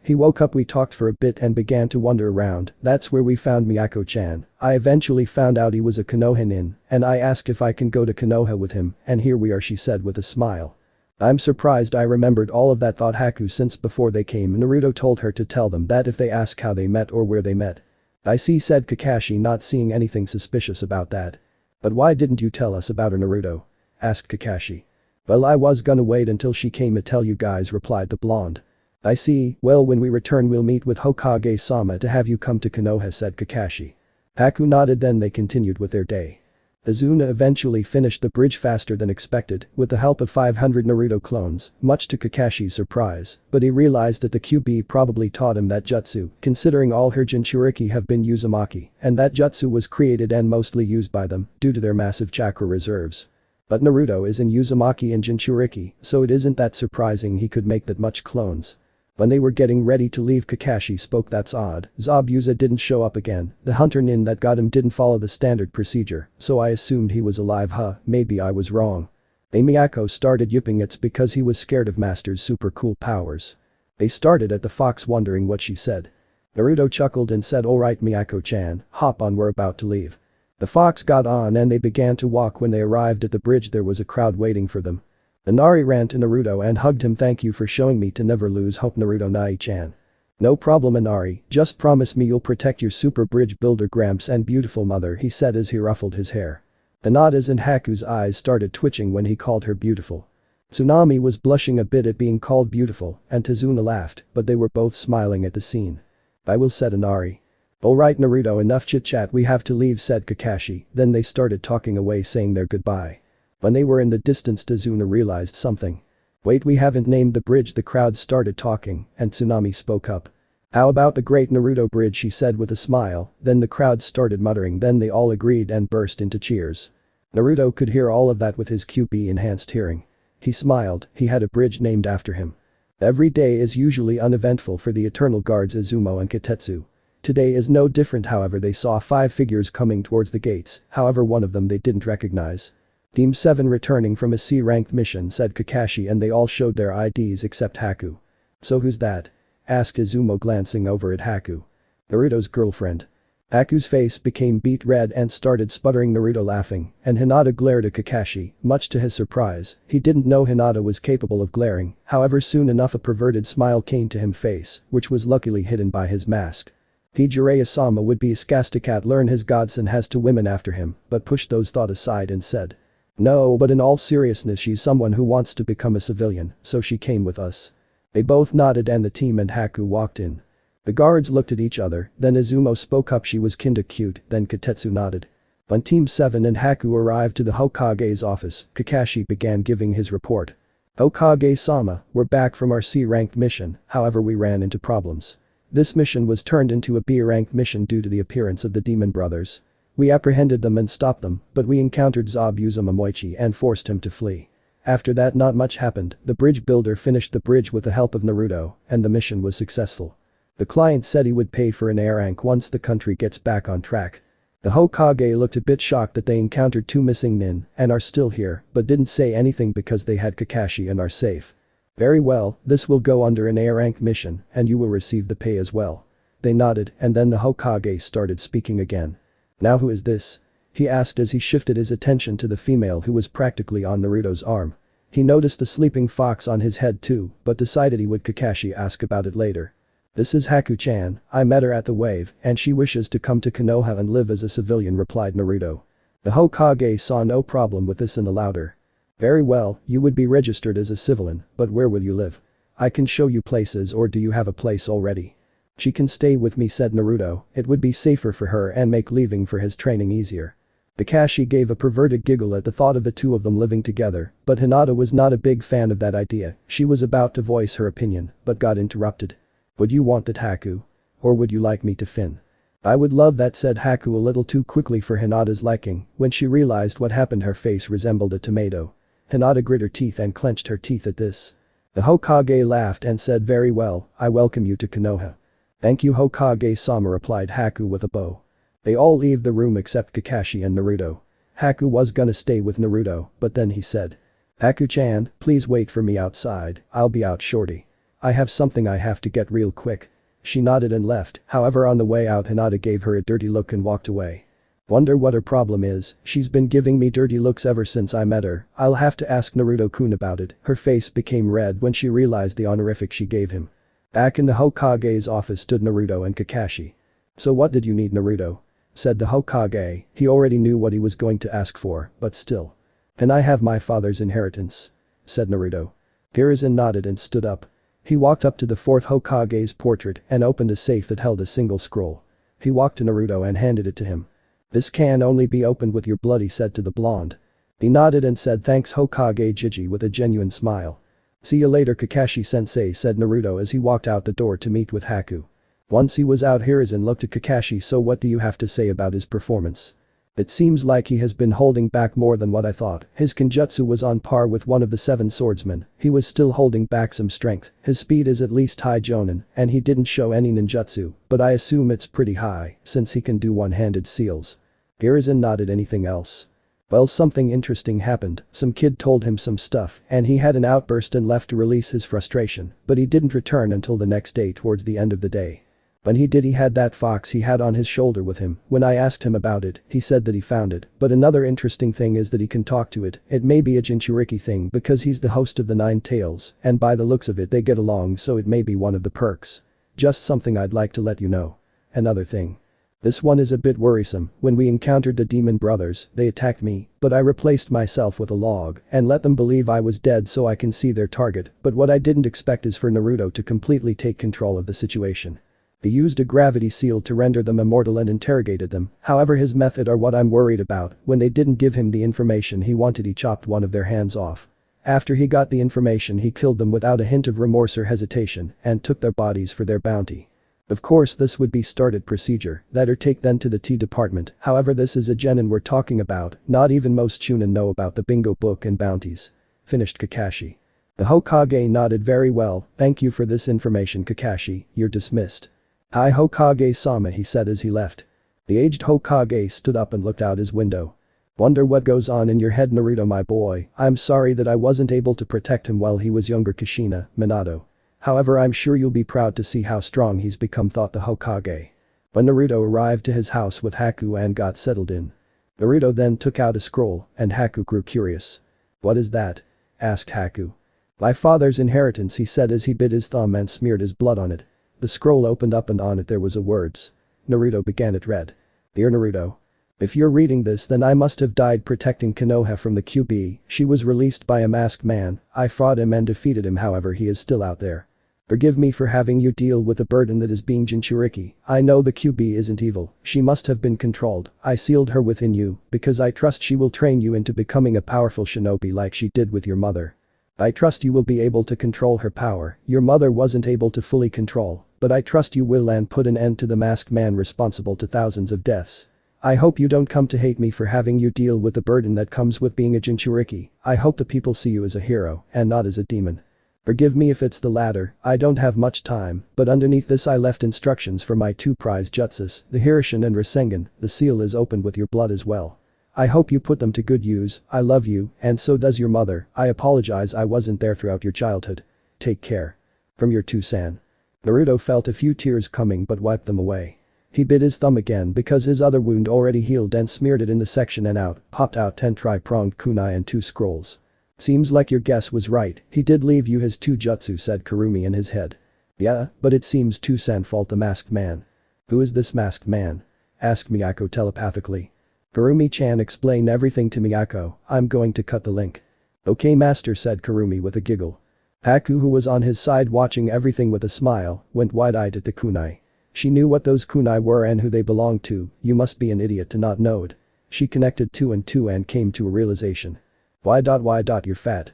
we talked for a bit and began to wander around, that's where we found Miyako-chan, I eventually found out he was a Konoha nin, and I asked if I can go to Konoha with him, and here we are she said with a smile. I'm surprised I remembered all of that thought Haku since before they came Naruto told her to tell them that if they ask how they met or where they met. I see said Kakashi not seeing anything suspicious about that. "But why didn't you tell us about her, Naruto?" asked Kakashi. "Well, I was gonna wait until she came to tell you guys," replied the blonde. "I see, well when we return we'll meet with Hokage-sama to have you come to Konoha," said Kakashi. Haku nodded, then they continued with their day. Izuna eventually finished the bridge faster than expected with the help of 500 Naruto clones, much to Kakashi's surprise, but he realized that the QB probably taught him that jutsu, considering all her Jinchuriki have been Uzumaki, and that jutsu was created and mostly used by them due to their massive chakra reserves. But Naruto is in Uzumaki and Jinchuriki, so it isn't that surprising he could make that much clones. When they were getting ready to leave, Kakashi spoke. "That's odd, Zabuza didn't show up again, the hunter nin that got him didn't follow the standard procedure, so I assumed he was alive. Maybe I was wrong." Miyako started yipping. "It's because he was scared of Master's super cool powers." They started at the fox, wondering what she said. Naruto chuckled and said, "Alright Miyako-chan, hop on, we're about to leave." The fox got on and they began to walk. When they arrived at the bridge there was a crowd waiting for them. Inari ran to Naruto and hugged him. "Thank you for showing me to never lose hope, Naruto Nai-chan." "No problem, Inari, just promise me you'll protect your super bridge builder Gramps and beautiful mother," he said as he ruffled his hair. Hinata's and Haku's eyes started twitching when he called her beautiful. Tsunami was blushing a bit at being called beautiful and Tazuna laughed, but they were both smiling at the scene. "I will," said Inari. "Alright Naruto, enough chit chat, we have to leave," said Kakashi, then they started talking away saying their goodbye. When they were in the distance Tazuna realized something. "Wait, we haven't named the bridge." The crowd started talking and Tsunami spoke up. "How about the Great Naruto Bridge?" she said with a smile, then the crowd started muttering, then they all agreed and burst into cheers. Naruto could hear all of that with his QB enhanced hearing. He smiled, he had a bridge named after him. Every day is usually uneventful for the Eternal Guards Izumo and Kitetsu. Today is no different. However, they saw 5 figures coming towards the gates, however one of them they didn't recognize. "Team 7 returning from a C-ranked mission," said Kakashi, and they all showed their IDs except Haku. "So who's that?" asked Izumo glancing over at Haku. "Naruto's girlfriend." Haku's face became beet red and started sputtering. Naruto laughing, and Hinata glared at Kakashi, much to his surprise. He didn't know Hinata was capable of glaring, however soon enough a perverted smile came to his face, which was luckily hidden by his mask. Jiraiya-sama would be sarcastic at learn his godson has 2 women after him, but pushed those thoughts aside and said. "No, but in all seriousness she's someone who wants to become a civilian, so she came with us." They both nodded and the team and Haku walked in. The guards looked at each other, then Izumo spoke up. "She was kinda cute," then Kitetsu nodded. When Team 7 and Haku arrived to the Hokage's office, Kakashi began giving his report. "Hokage-sama, we're back from our C-ranked mission, however we ran into problems. This mission was turned into a B-ranked mission due to the appearance of the Demon Brothers. We apprehended them and stopped them, but we encountered Zabuza Momoichi and forced him to flee. After that not much happened, the bridge builder finished the bridge with the help of Naruto, and the mission was successful. The client said he would pay for an A rank once the country gets back on track." The Hokage looked a bit shocked that they encountered 2 missing nin and are still here, but didn't say anything because they had Kakashi and are safe. "Very well, this will go under an A rank mission and you will receive the pay as well." They nodded and then the Hokage started speaking again. "Now who is this?" he asked as he shifted his attention to the female who was practically on Naruto's arm. He noticed the sleeping fox on his head too, but decided he would Kakashi ask about it later. "This is Haku-chan, I met her at the wave and she wishes to come to Konoha and live as a civilian," replied Naruto. The Hokage saw no problem with this and allowed her. "Very well, you would be registered as a civilian, but where will you live? I can show you places, or do you have a place already?" "She can stay with me," said Naruto, "it would be safer for her and make leaving for his training easier." Kakashi gave a perverted giggle at the thought of the 2 of them living together, but Hinata was not a big fan of that idea. She was about to voice her opinion, but got interrupted. "Would you want that, Haku? Or would you like me to fin?" "I would love that," said Haku a little too quickly for Hinata's liking. When she realized what happened her face resembled a tomato. Hinata grit her teeth and clenched her teeth at this. The Hokage laughed and said, "Very well, I welcome you to Konoha." "Thank you Hokage-sama," replied Haku with a bow. They all leave the room except Kakashi and Naruto. Haku was gonna stay with Naruto, but then he said. "Haku-chan, please wait for me outside, I'll be out shortly. I have something I have to get real quick." She nodded and left, however on the way out Hinata gave her a dirty look and walked away. "Wonder what her problem is, she's been giving me dirty looks ever since I met her, I'll have to ask Naruto-kun about it." Her face became red when she realized the honorific she gave him. Back in the Hokage's office stood Naruto and Kakashi. "So what did you need, Naruto?" said the Hokage. He already knew what he was going to ask for, but still. "Can I have my father's inheritance?" said Naruto. Hiruzen nodded and stood up. He walked up to the fourth Hokage's portrait and opened a safe that held a single scroll. He walked to Naruto and handed it to him. "This can only be opened with your blood," he said to the blonde. He nodded and said thanks Hokage Jiji with a genuine smile. "See you later Kakashi-sensei," said Naruto as he walked out the door to meet with Haku. Once he was out, Hiruzen looked at Kakashi. "So what do you have to say about his performance?" "It seems like he has been holding back more than what I thought. His kenjutsu was on par with one of the 7 swordsmen. He was still holding back some strength. His speed is at least high jonin, and he didn't show any ninjutsu, but I assume it's pretty high, since he can do one-handed seals." Hiruzen nodded. "Anything else?" "Well, something interesting happened. Some kid told him some stuff and he had an outburst and left to release his frustration, but he didn't return until the next day towards the end of the day. When he did, he had that fox he had on his shoulder with him. When I asked him about it, he said that he found it, but another interesting thing is that he can talk to it. It may be a Jinchuriki thing because he's the host of the 9 Tails, and by the looks of it they get along, so it may be one of the perks. Just something I'd like to let you know. Another thing. This one is a bit worrisome. When we encountered the demon brothers, they attacked me, but I replaced myself with a log and let them believe I was dead so I can see their target, but what I didn't expect is for Naruto to completely take control of the situation. He used a gravity seal to render them immortal and interrogated them, however his method are what I'm worried about. When they didn't give him the information he wanted, he chopped one of their hands off. After he got the information, he killed them without a hint of remorse or hesitation and took their bodies for their bounty. Of course this would be started procedure, that or take them to the tea department, however this is a genin we're talking about, not even most chunin know about the bingo book and bounties. Finished Kakashi. The Hokage nodded. "Very well, thank you for this information Kakashi, you're dismissed." "Hi Hokage-sama," he said as he left. The aged Hokage stood up and looked out his window. "Wonder what goes on in your head Naruto my boy. I'm sorry that I wasn't able to protect him while he was younger Kushina, Minato. However I'm sure you'll be proud to see how strong he's become," thought the Hokage. When Naruto arrived to his house with Haku and got settled in. Naruto then took out a scroll and Haku grew curious. "What is that?" asked Haku. "My father's inheritance," he said as he bit his thumb and smeared his blood on it. The scroll opened up and on it there was a words. Naruto began it read. "Dear Naruto. If you're reading this then I must have died protecting Konoha from the Kyubi. She was released by a masked man. I fought him and defeated him, however he is still out there. Forgive me for having you deal with a burden that is being Jinchuriki. I know the Kyubi isn't evil, she must have been controlled. I sealed her within you because I trust she will train you into becoming a powerful shinobi like she did with your mother. I trust you will be able to control her power. Your mother wasn't able to fully control, but I trust you will and put an end to the masked man responsible to thousands of deaths. I hope you don't come to hate me for having you deal with the burden that comes with being a Jinchuriki. I hope the people see you as a hero and not as a demon. Forgive me if it's the latter, I don't have much time, but underneath this I left instructions for my 2 prize jutsus, the Hirishin and Rasengan. The seal is opened with your blood as well. I hope you put them to good use. I love you, and so does your mother. I apologize I wasn't there throughout your childhood. Take care. From your 2-san." Naruto felt a few tears coming but wiped them away. He bit his thumb again because his other wound already healed and smeared it in the section and popped out 10 tri-pronged kunai and 2 scrolls. "Seems like your guess was right, he did leave you his 2 jutsu," said Kurumi in his head. "Yeah, but it seems 2-san fought the masked man." "Who is this masked man?" asked Miyako telepathically. Kurumi-chan explained everything to Miyako. "I'm going to cut the link." "Okay master," said Kurumi with a giggle. Haku, who was on his side watching everything with a smile, went wide-eyed at the kunai. She knew what those kunai were and who they belonged to. You must be an idiot to not know it. She connected 2 and 2 and came to a realization. Why? You're fat.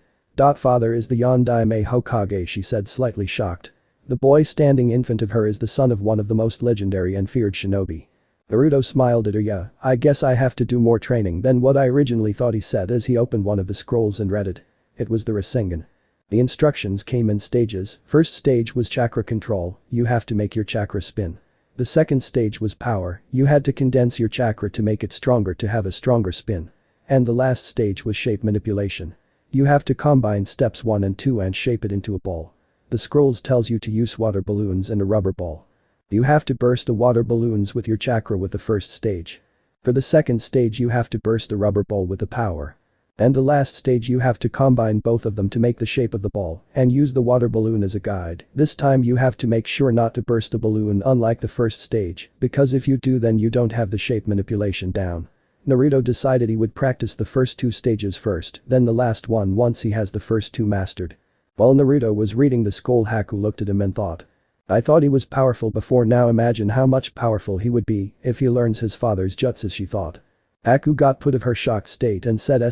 Father is the Yondaime Hokage, she said slightly shocked. The boy standing in front of her is the son of one of the most legendary and feared shinobi. Naruto smiled at her. "Yeah, I guess I have to do more training than what I originally thought," he said as he opened one of the scrolls and read it. It was the Rasengan. The instructions came in stages. First stage was chakra control, you have to make your chakra spin. The second stage was power, you had to condense your chakra to make it stronger to have a stronger spin. And the last stage was shape manipulation. You have to combine steps 1 and 2 and shape it into a ball. The scrolls tells you to use water balloons and a rubber ball. You have to burst the water balloons with your chakra with the first stage. For the second stage you have to burst the rubber ball with the power. And the last stage you have to combine both of them to make the shape of the ball and use the water balloon as a guide. This time you have to make sure not to burst the balloon unlike the first stage, because if you do then you don't have the shape manipulation down. Naruto decided he would practice the first two stages first, then the last one once he has the first two mastered. While Naruto was reading the scroll, Haku looked at him and thought. I thought he was powerful before, now imagine how much powerful he would be if he learns his father's jutsu, she thought. Haku got put of her shocked state and said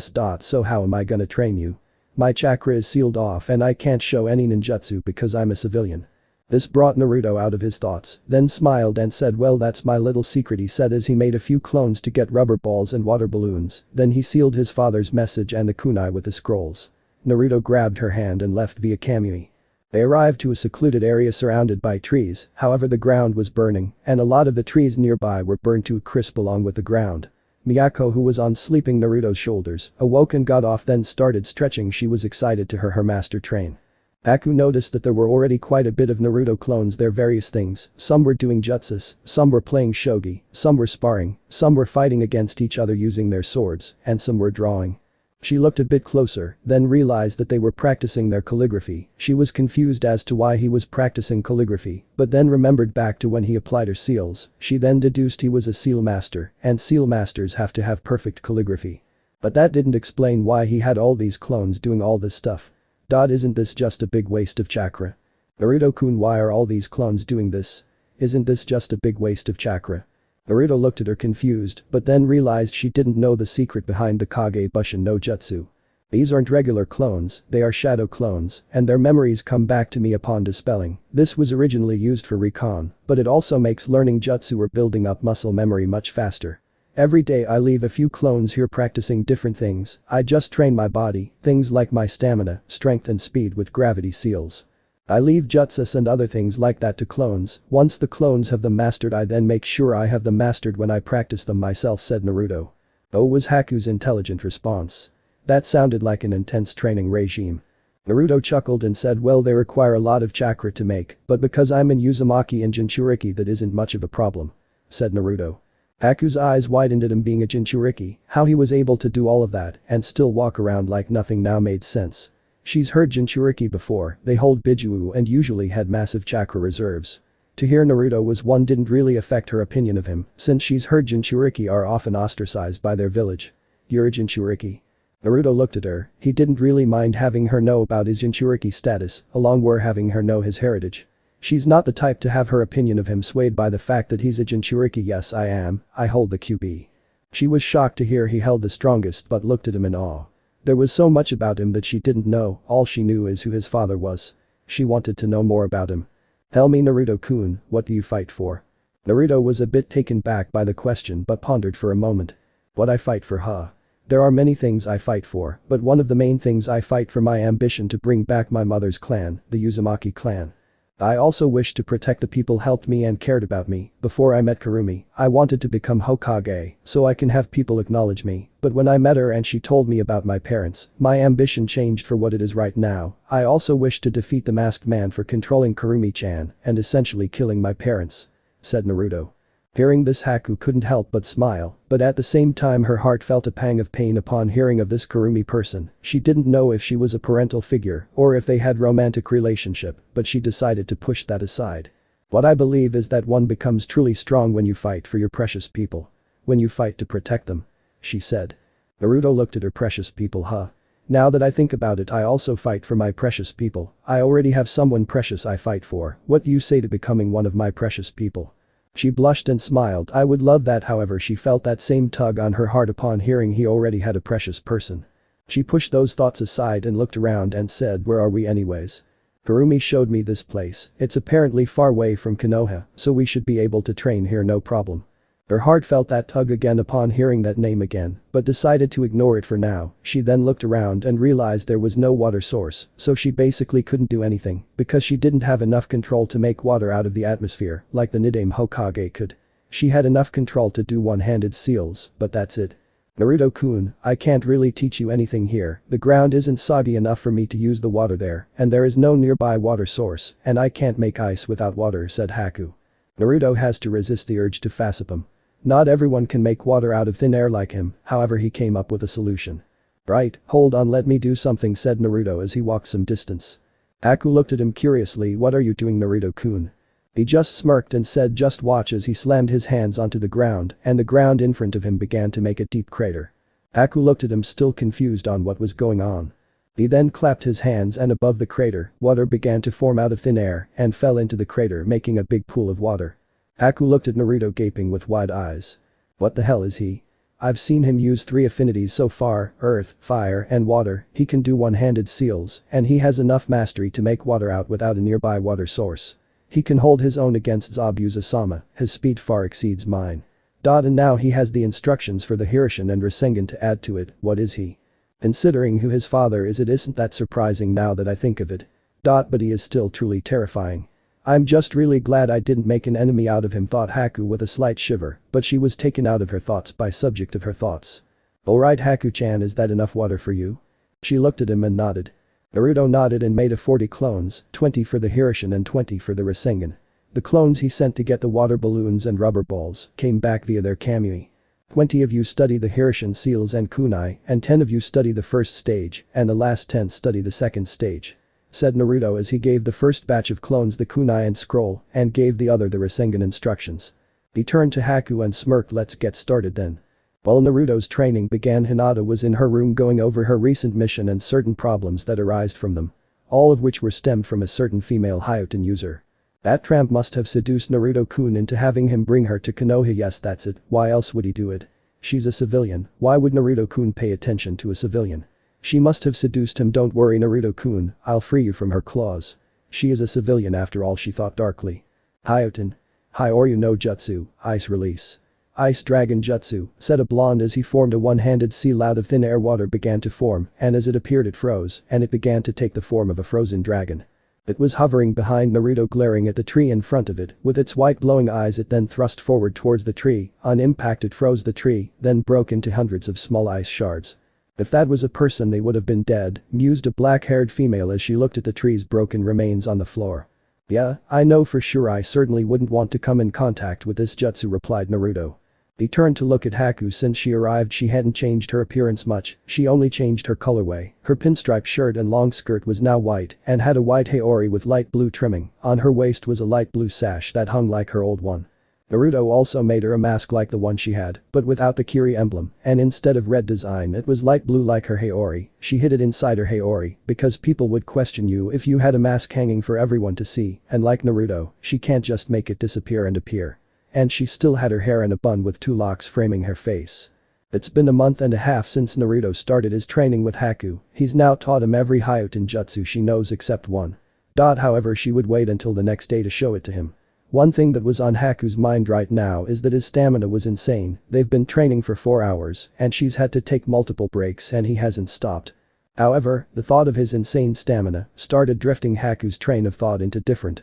so how am I gonna train you? My chakra is sealed off and I can't show any ninjutsu because I'm a civilian. This brought Naruto out of his thoughts, then smiled and said, well, that's my little secret, he said as he made a few clones to get rubber balls and water balloons, then he sealed his father's message and the kunai with the scrolls. Naruto grabbed her hand and left via Kamui. They arrived to a secluded area surrounded by trees, however the ground was burning, and a lot of the trees nearby were burned to a crisp along with the ground. Miyako, who was on sleeping Naruto's shoulders, awoke and got off, then started stretching. She was excited to hear her master train. Haku noticed that there were already quite a bit of Naruto clones there, various things, some were doing jutsus, some were playing shogi, some were sparring, some were fighting against each other using their swords, and some were drawing. She looked a bit closer, then realized that they were practicing their calligraphy. She was confused as to why he was practicing calligraphy, but then remembered back to when he applied her seals. She then deduced he was a seal master, and seal masters have to have perfect calligraphy. But that didn't explain why he had all these clones doing all this stuff. Isn't this just a big waste of chakra? Naruto-kun, why are all these clones doing this? Isn't this just a big waste of chakra? Naruto looked at her confused, but then realized she didn't know the secret behind the Kage Bushin no Jutsu. These aren't regular clones, they are shadow clones, and their memories come back to me upon dispelling. This was originally used for recon, but it also makes learning jutsu or building up muscle memory much faster. Every day I leave a few clones here practicing different things. I just train my body, things like my stamina, strength and speed with gravity seals. I leave jutsus and other things like that to clones. Once the clones have them mastered, I then make sure I have them mastered when I practice them myself, said Naruto. Oh, was Haku's intelligent response. That sounded like an intense training regime. Naruto chuckled and said, well, they require a lot of chakra to make, but because I'm in Uzumaki and Jinchuriki that isn't much of a problem, said Naruto. Haku's eyes widened at him being a Jinchuriki, how he was able to do all of that and still walk around like nothing now made sense. She's heard Jinchuriki before, they hold Bijuu and usually had massive chakra reserves. To hear Naruto was one didn't really affect her opinion of him, since she's heard Jinchuriki are often ostracized by their village. You're a Jinchuriki? Naruto looked at her, he didn't really mind having her know about his Jinchuriki status, along with having her know his heritage. She's not the type to have her opinion of him swayed by the fact that he's a Jinchuriki. Yes, I am, I hold the QB. She was shocked to hear he held the strongest but looked at him in awe. There was so much about him that she didn't know, all she knew is who his father was. She wanted to know more about him. Tell me, Naruto-kun, what do you fight for? Naruto was a bit taken back by the question but pondered for a moment. What I fight for, huh? There are many things I fight for, but one of the main things I fight for my ambition to bring back my mother's clan, the Uzumaki clan. I also wish to protect the people helped me and cared about me. Before I met Kurumi, I wanted to become Hokage so I can have people acknowledge me, but when I met her and she told me about my parents, my ambition changed for what it is right now. I also wish to defeat the masked man for controlling Kurumi-chan and essentially killing my parents, said Naruto. Hearing this, Haku couldn't help but smile, but at the same time her heart felt a pang of pain upon hearing of this Kurumi person. She didn't know if she was a parental figure or if they had romantic relationship, but she decided to push that aside. What I believe is that one becomes truly strong when you fight for your precious people. When you fight to protect them, she said. Naruto looked at her. Precious people, huh? Now that I think about it, I also fight for my precious people. I already have someone precious I fight for. What do you say to becoming one of my precious people? She blushed and smiled. I would love that, however she felt that same tug on her heart upon hearing he already had a precious person. She pushed those thoughts aside and looked around and said, where are we anyways? Kurumi showed me this place, it's apparently far away from Konoha, so we should be able to train here no problem. Her heart felt that tug again upon hearing that name again, but decided to ignore it for now. She then looked around and realized there was no water source, so she basically couldn't do anything, because she didn't have enough control to make water out of the atmosphere, like the Nidaime Hokage could. She had enough control to do one-handed seals, but that's it. Naruto-kun, I can't really teach you anything here, the ground isn't soggy enough for me to use the water there, and there is no nearby water source, and I can't make ice without water, said Haku. Naruto has to resist the urge to faceap him. Not everyone can make water out of thin air like him, however he came up with a solution. Right, hold on, let me do something, said Naruto as he walked some distance. Haku looked at him curiously. What are you doing, Naruto-kun? He just smirked and said just watch as he slammed his hands onto the ground and the ground in front of him began to make a deep crater. Haku looked at him still confused on what was going on. He then clapped his hands and above the crater, water began to form out of thin air and fell into the crater making a big pool of water. Haku looked at Naruto gaping with wide eyes. What the hell is he? I've seen him use 3 affinities so far, earth, fire and water. He can do one-handed seals and he has enough mastery to make water out without a nearby water source. He can hold his own against Zabuza-sama, his speed far exceeds mine. And now he has the instructions for the Hashirama and Rasengan to add to it. What is he? Considering who his father is, it isn't that surprising now that I think of it. But he is still truly terrifying. I'm just really glad I didn't make an enemy out of him, thought Haku with a slight shiver, but she was taken out of her thoughts by subject of her thoughts. Alright Haku-chan, is that enough water for you? She looked at him and nodded. Naruto nodded and made a 40 clones, 20 for the Hashirama and 20 for the Rasengan. The clones he sent to get the water balloons and rubber balls came back via their kamui. 20 of you study the Hashirama seals and kunai and 10 of you study the first stage and the last 10 study the second stage, said Naruto as he gave the first batch of clones the kunai and scroll and gave the other the Rasengan instructions. He turned to Haku and smirked. Let's get started then. While Naruto's training began, Hinata was in her room going over her recent mission and certain problems that arised from them. All of which were stemmed from a certain female Hyoten user. That tramp must have seduced Naruto-kun into having him bring her to Konoha. Yes, that's it, why else would he do it? She's a civilian, why would Naruto-kun pay attention to a civilian? She must have seduced him. Don't worry Naruto-kun, I'll free you from her claws. She is a civilian after all, she thought darkly. Hyoten. Hyoryu no Jutsu, Ice Release. Ice Dragon Jutsu, said a blonde as he formed a one-handed seal out of thin air. Water began to form and as it appeared it froze and it began to take the form of a frozen dragon. It was hovering behind Naruto, glaring at the tree in front of it with its white glowing eyes. It then thrust forward towards the tree. On impact it froze the tree, then broke into hundreds of small ice shards. If that was a person they would have been dead, mused a black-haired female as she looked at the tree's broken remains on the floor. Yeah, I know for sure, I certainly wouldn't want to come in contact with this jutsu, replied Naruto. He turned to look at Haku. Since she arrived she hadn't changed her appearance much, she only changed her colorway. Her pinstripe shirt and long skirt was now white and had a white haori with light blue trimming. On her waist was a light blue sash that hung like her old one. Naruto also made her a mask like the one she had, but without the Kiri emblem, and instead of red design it was light blue like her haori. She hid it inside her haori because people would question you if you had a mask hanging for everyone to see, and like Naruto, she can't just make it disappear and appear. And she still had her hair in a bun with 2 locks framing her face. It's been a month and a half since Naruto started his training with Haku. He's now taught him every Hyoten jutsu she knows except one. However, she would wait until the next day to show it to him. One thing that was on Haku's mind right now is that his stamina was insane. They've been training for 4 hours and she's had to take multiple breaks and he hasn't stopped. However, the thought of his insane stamina started drifting Haku's train of thought into different,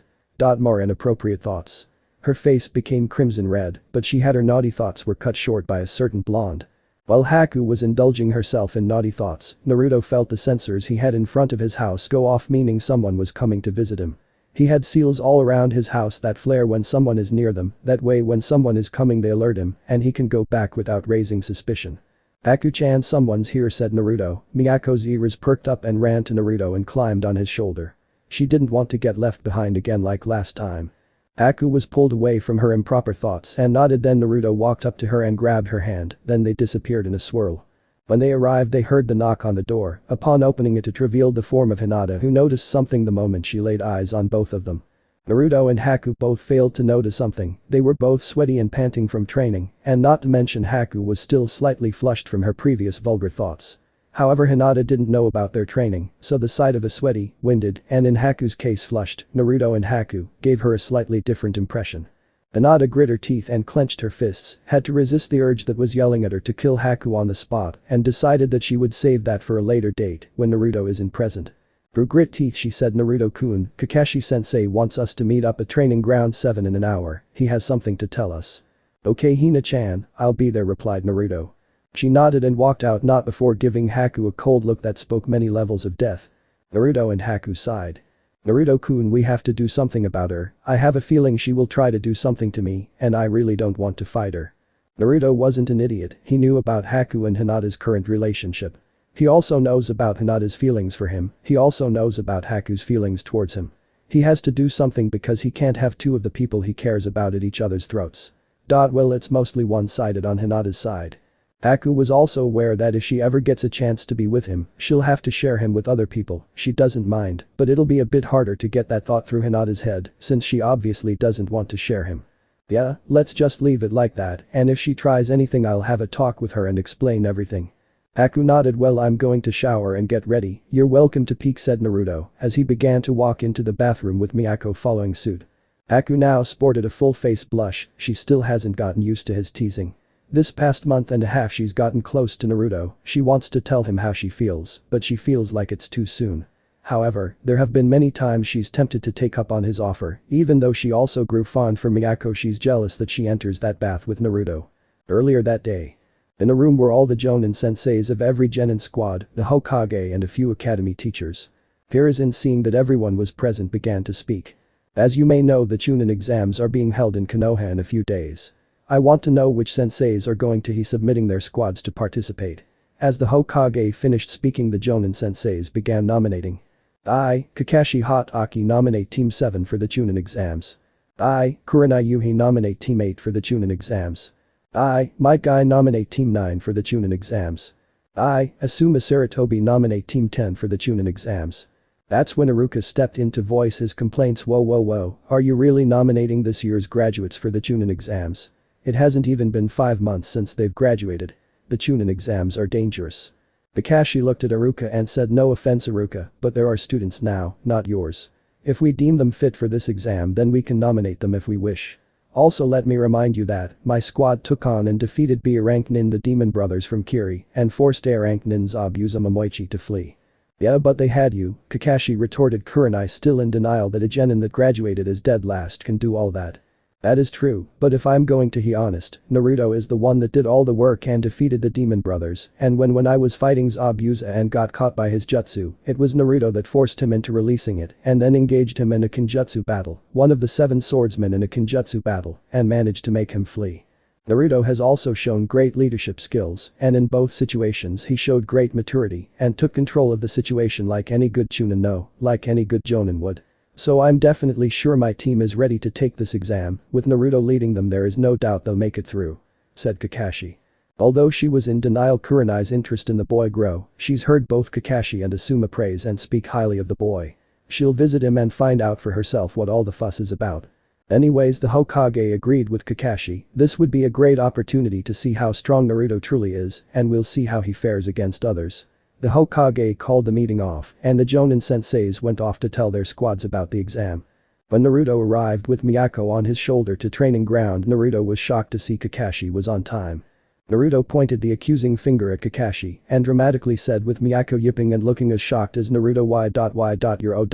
more inappropriate thoughts. Her face became crimson red, but she had her naughty thoughts were cut short by a certain blonde. While Haku was indulging herself in naughty thoughts, Naruto felt the sensors he had in front of his house go off, meaning someone was coming to visit him. He had seals all around his house that flare when someone is near them, that way when someone is coming they alert him and he can go back without raising suspicion. Haku-chan, someone's here, said Naruto. Miyako's ears perked up and ran to Naruto and climbed on his shoulder. She didn't want to get left behind again like last time. Haku was pulled away from her improper thoughts and nodded. Then Naruto walked up to her and grabbed her hand, then they disappeared in a swirl. When they arrived they heard the knock on the door. Upon opening it revealed the form of Hinata, who noticed something the moment she laid eyes on both of them. Naruto and Haku both failed to notice something. They were both sweaty and panting from training, and not to mention Haku was still slightly flushed from her previous vulgar thoughts. However, Hinata didn't know about their training, so the sight of a sweaty, winded, and in Haku's case flushed, Naruto and Haku gave her a slightly different impression. Hinata grit her teeth and clenched her fists, had to resist the urge that was yelling at her to kill Haku on the spot and decided that she would save that for a later date when Naruto isn't present. Through grit teeth she said, Naruto-kun, Kakashi-sensei wants us to meet up at training ground 7 in an hour, he has something to tell us. Okay Hina-chan, I'll be there, replied Naruto. She nodded and walked out, not before giving Haku a cold look that spoke many levels of death. Naruto and Haku sighed. Naruto-kun, we have to do something about her. I have a feeling she will try to do something to me, and I really don't want to fight her. Naruto wasn't an idiot, he knew about Haku and Hinata's current relationship. He also knows about Hinata's feelings for him, he also knows about Haku's feelings towards him. He has to do something because he can't have two of the people he cares about at each other's throats. Well, it's mostly one-sided on Hinata's side. Haku was also aware that if she ever gets a chance to be with him, she'll have to share him with other people. She doesn't mind, but it'll be a bit harder to get that thought through Hinata's head since she obviously doesn't want to share him. Yeah, let's just leave it like that, and if she tries anything I'll have a talk with her and explain everything. Haku nodded. Well, I'm going to shower and get ready. You're welcome to peek, said Naruto as he began to walk into the bathroom with Miyako following suit. Haku now sported a full face blush, she still hasn't gotten used to his teasing. This past month and a half she's gotten close to Naruto, she wants to tell him how she feels, but she feels like it's too soon. However, there have been many times she's tempted to take up on his offer, even though she also grew fond for Miyako. She's jealous that she enters that bath with Naruto. Earlier that day. In a room were all the Jonin senseis of every genin squad, the Hokage and a few academy teachers. Hiruzen, seeing that everyone was present, began to speak. As you may know, the Chunin exams are being held in Konoha in a few days. I want to know which senseis are going to be submitting their squads to participate. As the Hokage finished speaking, the Jonin senseis began nominating. I, Kakashi Hot Aki, nominate Team 7 for the Chunin exams. I, Kurenai Yuhi, nominate Team 8 for the Chunin exams. I, Might Guy, nominate Team 9 for the Chunin exams. I, Asuma Saratobi, nominate Team 10 for the Chunin exams. That's when Iruka stepped in to voice his complaints. Whoa, are you really nominating this year's graduates for the Chunin exams? It hasn't even been 5 months since they've graduated. The Chunin exams are dangerous. Kakashi looked at Iruka and said, no offense Iruka, but there are students now, not yours. If we deem them fit for this exam, then we can nominate them if we wish. Also, let me remind you that my squad took on and defeated B-rank nin the Demon Brothers from Kiri and forced A-rank nin Zabuza Momoichi to flee. Yeah, but they had you, Kakashi retorted, Kurenai still in denial that a genin that graduated as dead last can do all that. That is true, but if I'm going to be honest, Naruto is the one that did all the work and defeated the Demon Brothers, and when I was fighting Zabuza and got caught by his jutsu, it was Naruto that forced him into releasing it and then engaged him in a kinjutsu battle, one of the 7 swordsmen in a kinjutsu battle, and managed to make him flee. Naruto has also shown great leadership skills, and in both situations he showed great maturity and took control of the situation like any good Chunin, no, like any good Jonin would. So I'm definitely sure my team is ready to take this exam, with Naruto leading them there is no doubt they'll make it through. Said Kakashi. Although she was in denial, Kurenai's interest in the boy grew. She's heard both Kakashi and Asuma praise and speak highly of the boy. She'll visit him and find out for herself what all the fuss is about. Anyways, the Hokage agreed with Kakashi. This would be a great opportunity to see how strong Naruto truly is, and we'll see how he fares against others. The Hokage called the meeting off, and the Jonin senseis went off to tell their squads about the exam. When Naruto arrived with Miyako on his shoulder to training ground, Naruto was shocked to see Kakashi was on time. Naruto pointed the accusing finger at Kakashi and dramatically said, with Miyako yipping and looking as shocked as Naruto, y. You're o.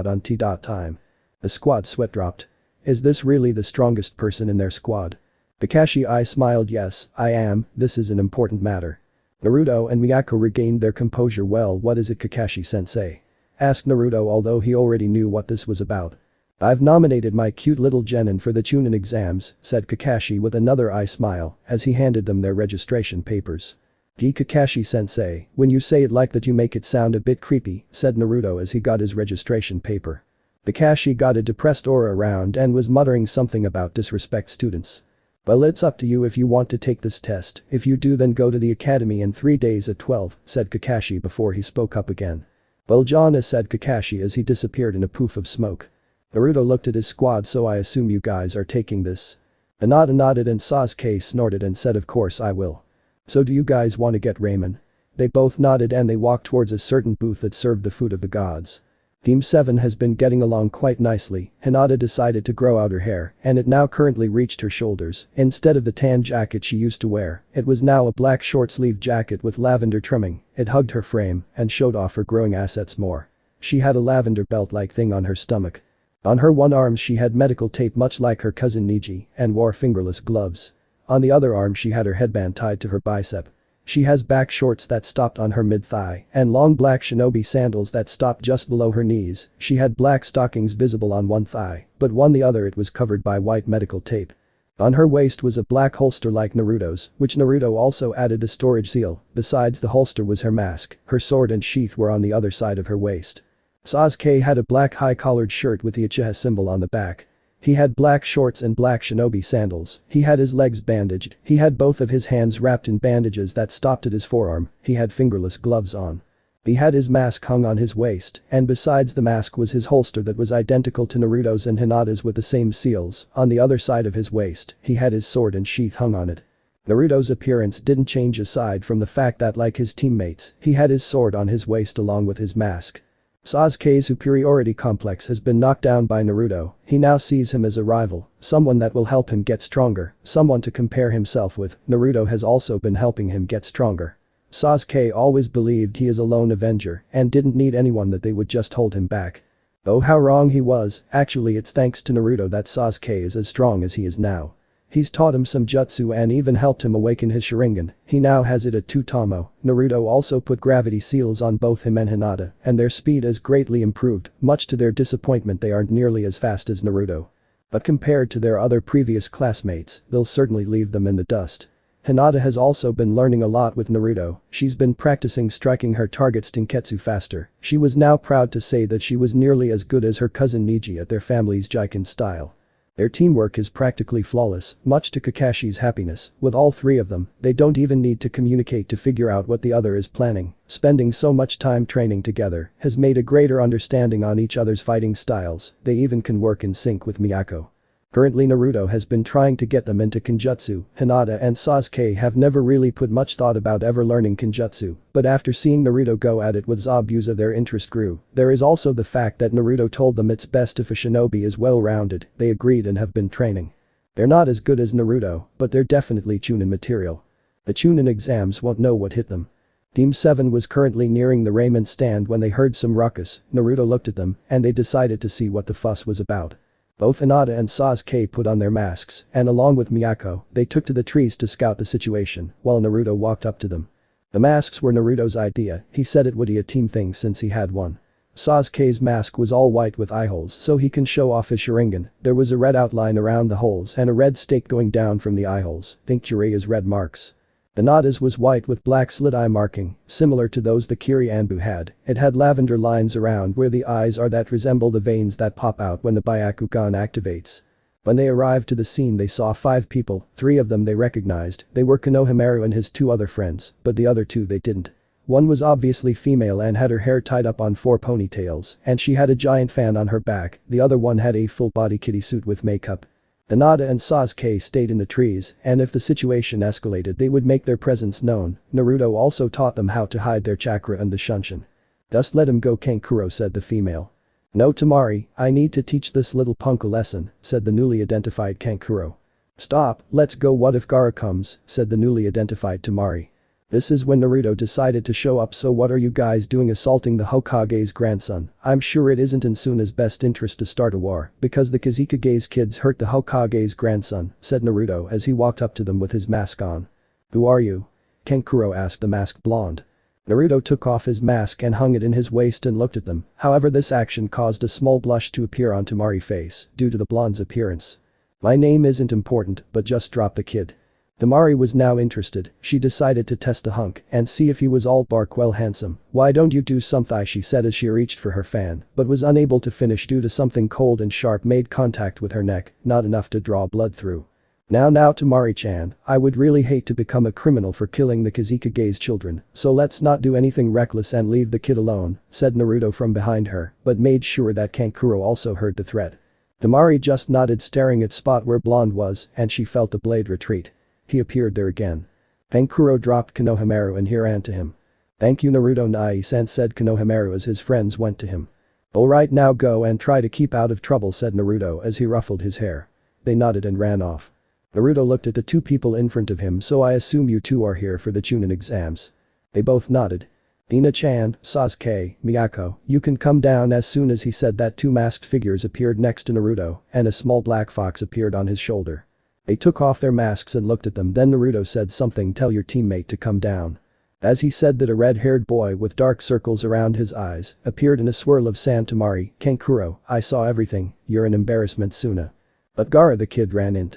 On t. Time. The squad sweat dropped. Is this really the strongest person in their squad? Kakashi I smiled. Yes, I am, this is an important matter. Naruto and Miyako regained their composure. Well, what is it, Kakashi-sensei? Asked Naruto, although he already knew what this was about. I've nominated my cute little genin for the Chunin exams, said Kakashi with another eye smile as he handed them their registration papers. Gee, Kakashi-sensei, when you say it like that you make it sound a bit creepy, said Naruto as he got his registration paper. Kakashi got a depressed aura around and was muttering something about disrespect students. Well, it's up to you if you want to take this test. If you do, then go to the academy in 3 days at 12, said Kakashi before he spoke up again. Well, Jana, said Kakashi as he disappeared in a poof of smoke. Naruto looked at his squad. So I assume you guys are taking this? Hinata nodded and Sasuke snorted and said, of course I will. So do you guys want to get ramen? They both nodded and they walked towards a certain booth that served the food of the gods. Team 7 has been getting along quite nicely. Hinata decided to grow out her hair and it now currently reached her shoulders. Instead of the tan jacket she used to wear, it was now a black short-sleeved jacket with lavender trimming. It hugged her frame and showed off her growing assets more. She had a lavender belt-like thing on her stomach. On her one arm she had medical tape much like her cousin Niji and wore fingerless gloves. On the other arm she had her headband tied to her bicep. She has back shorts that stopped on her mid-thigh and long black shinobi sandals that stopped just below her knees. She had black stockings visible on one thigh, but on the other it was covered by white medical tape. On her waist was a black holster like Naruto's, which Naruto also added a storage seal. Besides the holster was her mask, her sword and sheath were on the other side of her waist. Sasuke had a black high-collared shirt with the Uchiha symbol on the back. He had black shorts and black shinobi sandals. He had his legs bandaged. He had both of his hands wrapped in bandages that stopped at his forearm. He had fingerless gloves on. He had his mask hung on his waist, and besides the mask was his holster that was identical to Naruto's and Hinata's with the same seals. On the other side of his waist, he had his sword and sheath hung on it. Naruto's appearance didn't change aside from the fact that, like his teammates, he had his sword on his waist along with his mask. Sasuke's superiority complex has been knocked down by Naruto. He now sees him as a rival, someone that will help him get stronger, someone to compare himself with. Naruto has also been helping him get stronger. Sasuke always believed he is a lone avenger and didn't need anyone, that they would just hold him back. Oh, how wrong he was. Actually, it's thanks to Naruto that Sasuke is as strong as he is now. He's taught him some jutsu and even helped him awaken his Sharingan. He now has it at 2 Tomo. Naruto also put gravity seals on both him and Hinata, and their speed has greatly improved. Much to their disappointment, they aren't nearly as fast as Naruto. But compared to their other previous classmates, they'll certainly leave them in the dust. Hinata has also been learning a lot with Naruto. She's been practicing striking her target's Tenketsu faster. She was now proud to say that she was nearly as good as her cousin Neji at their family's Jiken style. Their teamwork is practically flawless, much to Kakashi's happiness. With all three of them, they don't even need to communicate to figure out what the other is planning. Spending so much time training together has made a greater understanding on each other's fighting styles. They even can work in sync with Miyako. Currently, Naruto has been trying to get them into Kenjutsu. Hinata and Sasuke have never really put much thought about ever learning Kenjutsu, but after seeing Naruto go at it with Zabuza, their interest grew. There is also the fact that Naruto told them it's best if a shinobi is well-rounded. They agreed and have been training. They're not as good as Naruto, but they're definitely Chunin material. The Chunin exams won't know what hit them. Team 7 was currently nearing the ramen stand when they heard some ruckus. Naruto looked at them, and they decided to see what the fuss was about. Both Hinata and Sasuke put on their masks, and along with Miyako, they took to the trees to scout the situation, while Naruto walked up to them. The masks were Naruto's idea. He said it would be a team thing since he had one. Sasuke's mask was all white with eye holes so he can show off his Sharingan. There was a red outline around the holes and a red stake going down from the eye holes. Think Jiraiya's red marks. Hinata's was white with black slit eye marking, similar to those the Kiri Anbu had. It had lavender lines around where the eyes are that resemble the veins that pop out when the Byakugan activates. When they arrived to the scene, they saw 5 people. 3 of them they recognized. They were Konohamaru and his 2 other friends, but the other 2 they didn't. One was obviously female and had her hair tied up on 4 ponytails, and she had a giant fan on her back. The other one had a full-body kitty suit with makeup. Hinata and Sasuke stayed in the trees, and if the situation escalated they would make their presence known. Naruto also taught them how to hide their chakra and the shunshin. "Just let him go, Kankuro," said the female. "No, Temari, I need to teach this little punk a lesson," said the newly identified Kankuro. "Stop, let's go. What if Gaara comes?" said the newly identified Temari. This is when Naruto decided to show up. "So what are you guys doing assaulting the Hokage's grandson? I'm sure it isn't in Suna's best interest to start a war, because the Kazekage's kids hurt the Hokage's grandson," said Naruto as he walked up to them with his mask on. "Who are you?" Kankuro asked the masked blonde. Naruto took off his mask and hung it in his waist and looked at them. However, this action caused a small blush to appear on Temari's face due to the blonde's appearance. "My name isn't important, but just drop the kid." Temari was now interested. She decided to test the hunk and see if he was all bark well handsome. "Why don't you do something?" she said as she reached for her fan, but was unable to finish due to something cold and sharp made contact with her neck, not enough to draw blood through. Now Temari-chan, I would really hate to become a criminal for killing the Kazekage's children, so let's not do anything reckless and leave the kid alone," said Naruto from behind her, but made sure that Kankuro also heard the threat. Temari just nodded, staring at spot where blonde was, and she felt the blade retreat. He appeared there again. Kankuro dropped Konohamaru and he ran to him. "Thank you, Naruto Nai-san," said Konohamaru as his friends went to him. "Alright, now go and try to keep out of trouble," said Naruto as he ruffled his hair. They nodded and ran off. Naruto looked at the 2 people in front of him. "So I assume you 2 are here for the Chunin exams." They both nodded. "Ina-chan, Sasuke, Miyako, you can come down." As soon as he said that, 2 masked figures appeared next to Naruto and a small black fox appeared on his shoulder. They took off their masks and looked at them. Then Naruto said something, "Tell your teammate to come down." As he said that, a red-haired boy with dark circles around his eyes appeared in a swirl of sand. "Temari, Kankuro, I saw everything, you're an embarrassment, Suna." But Gaara, the kid, ran in.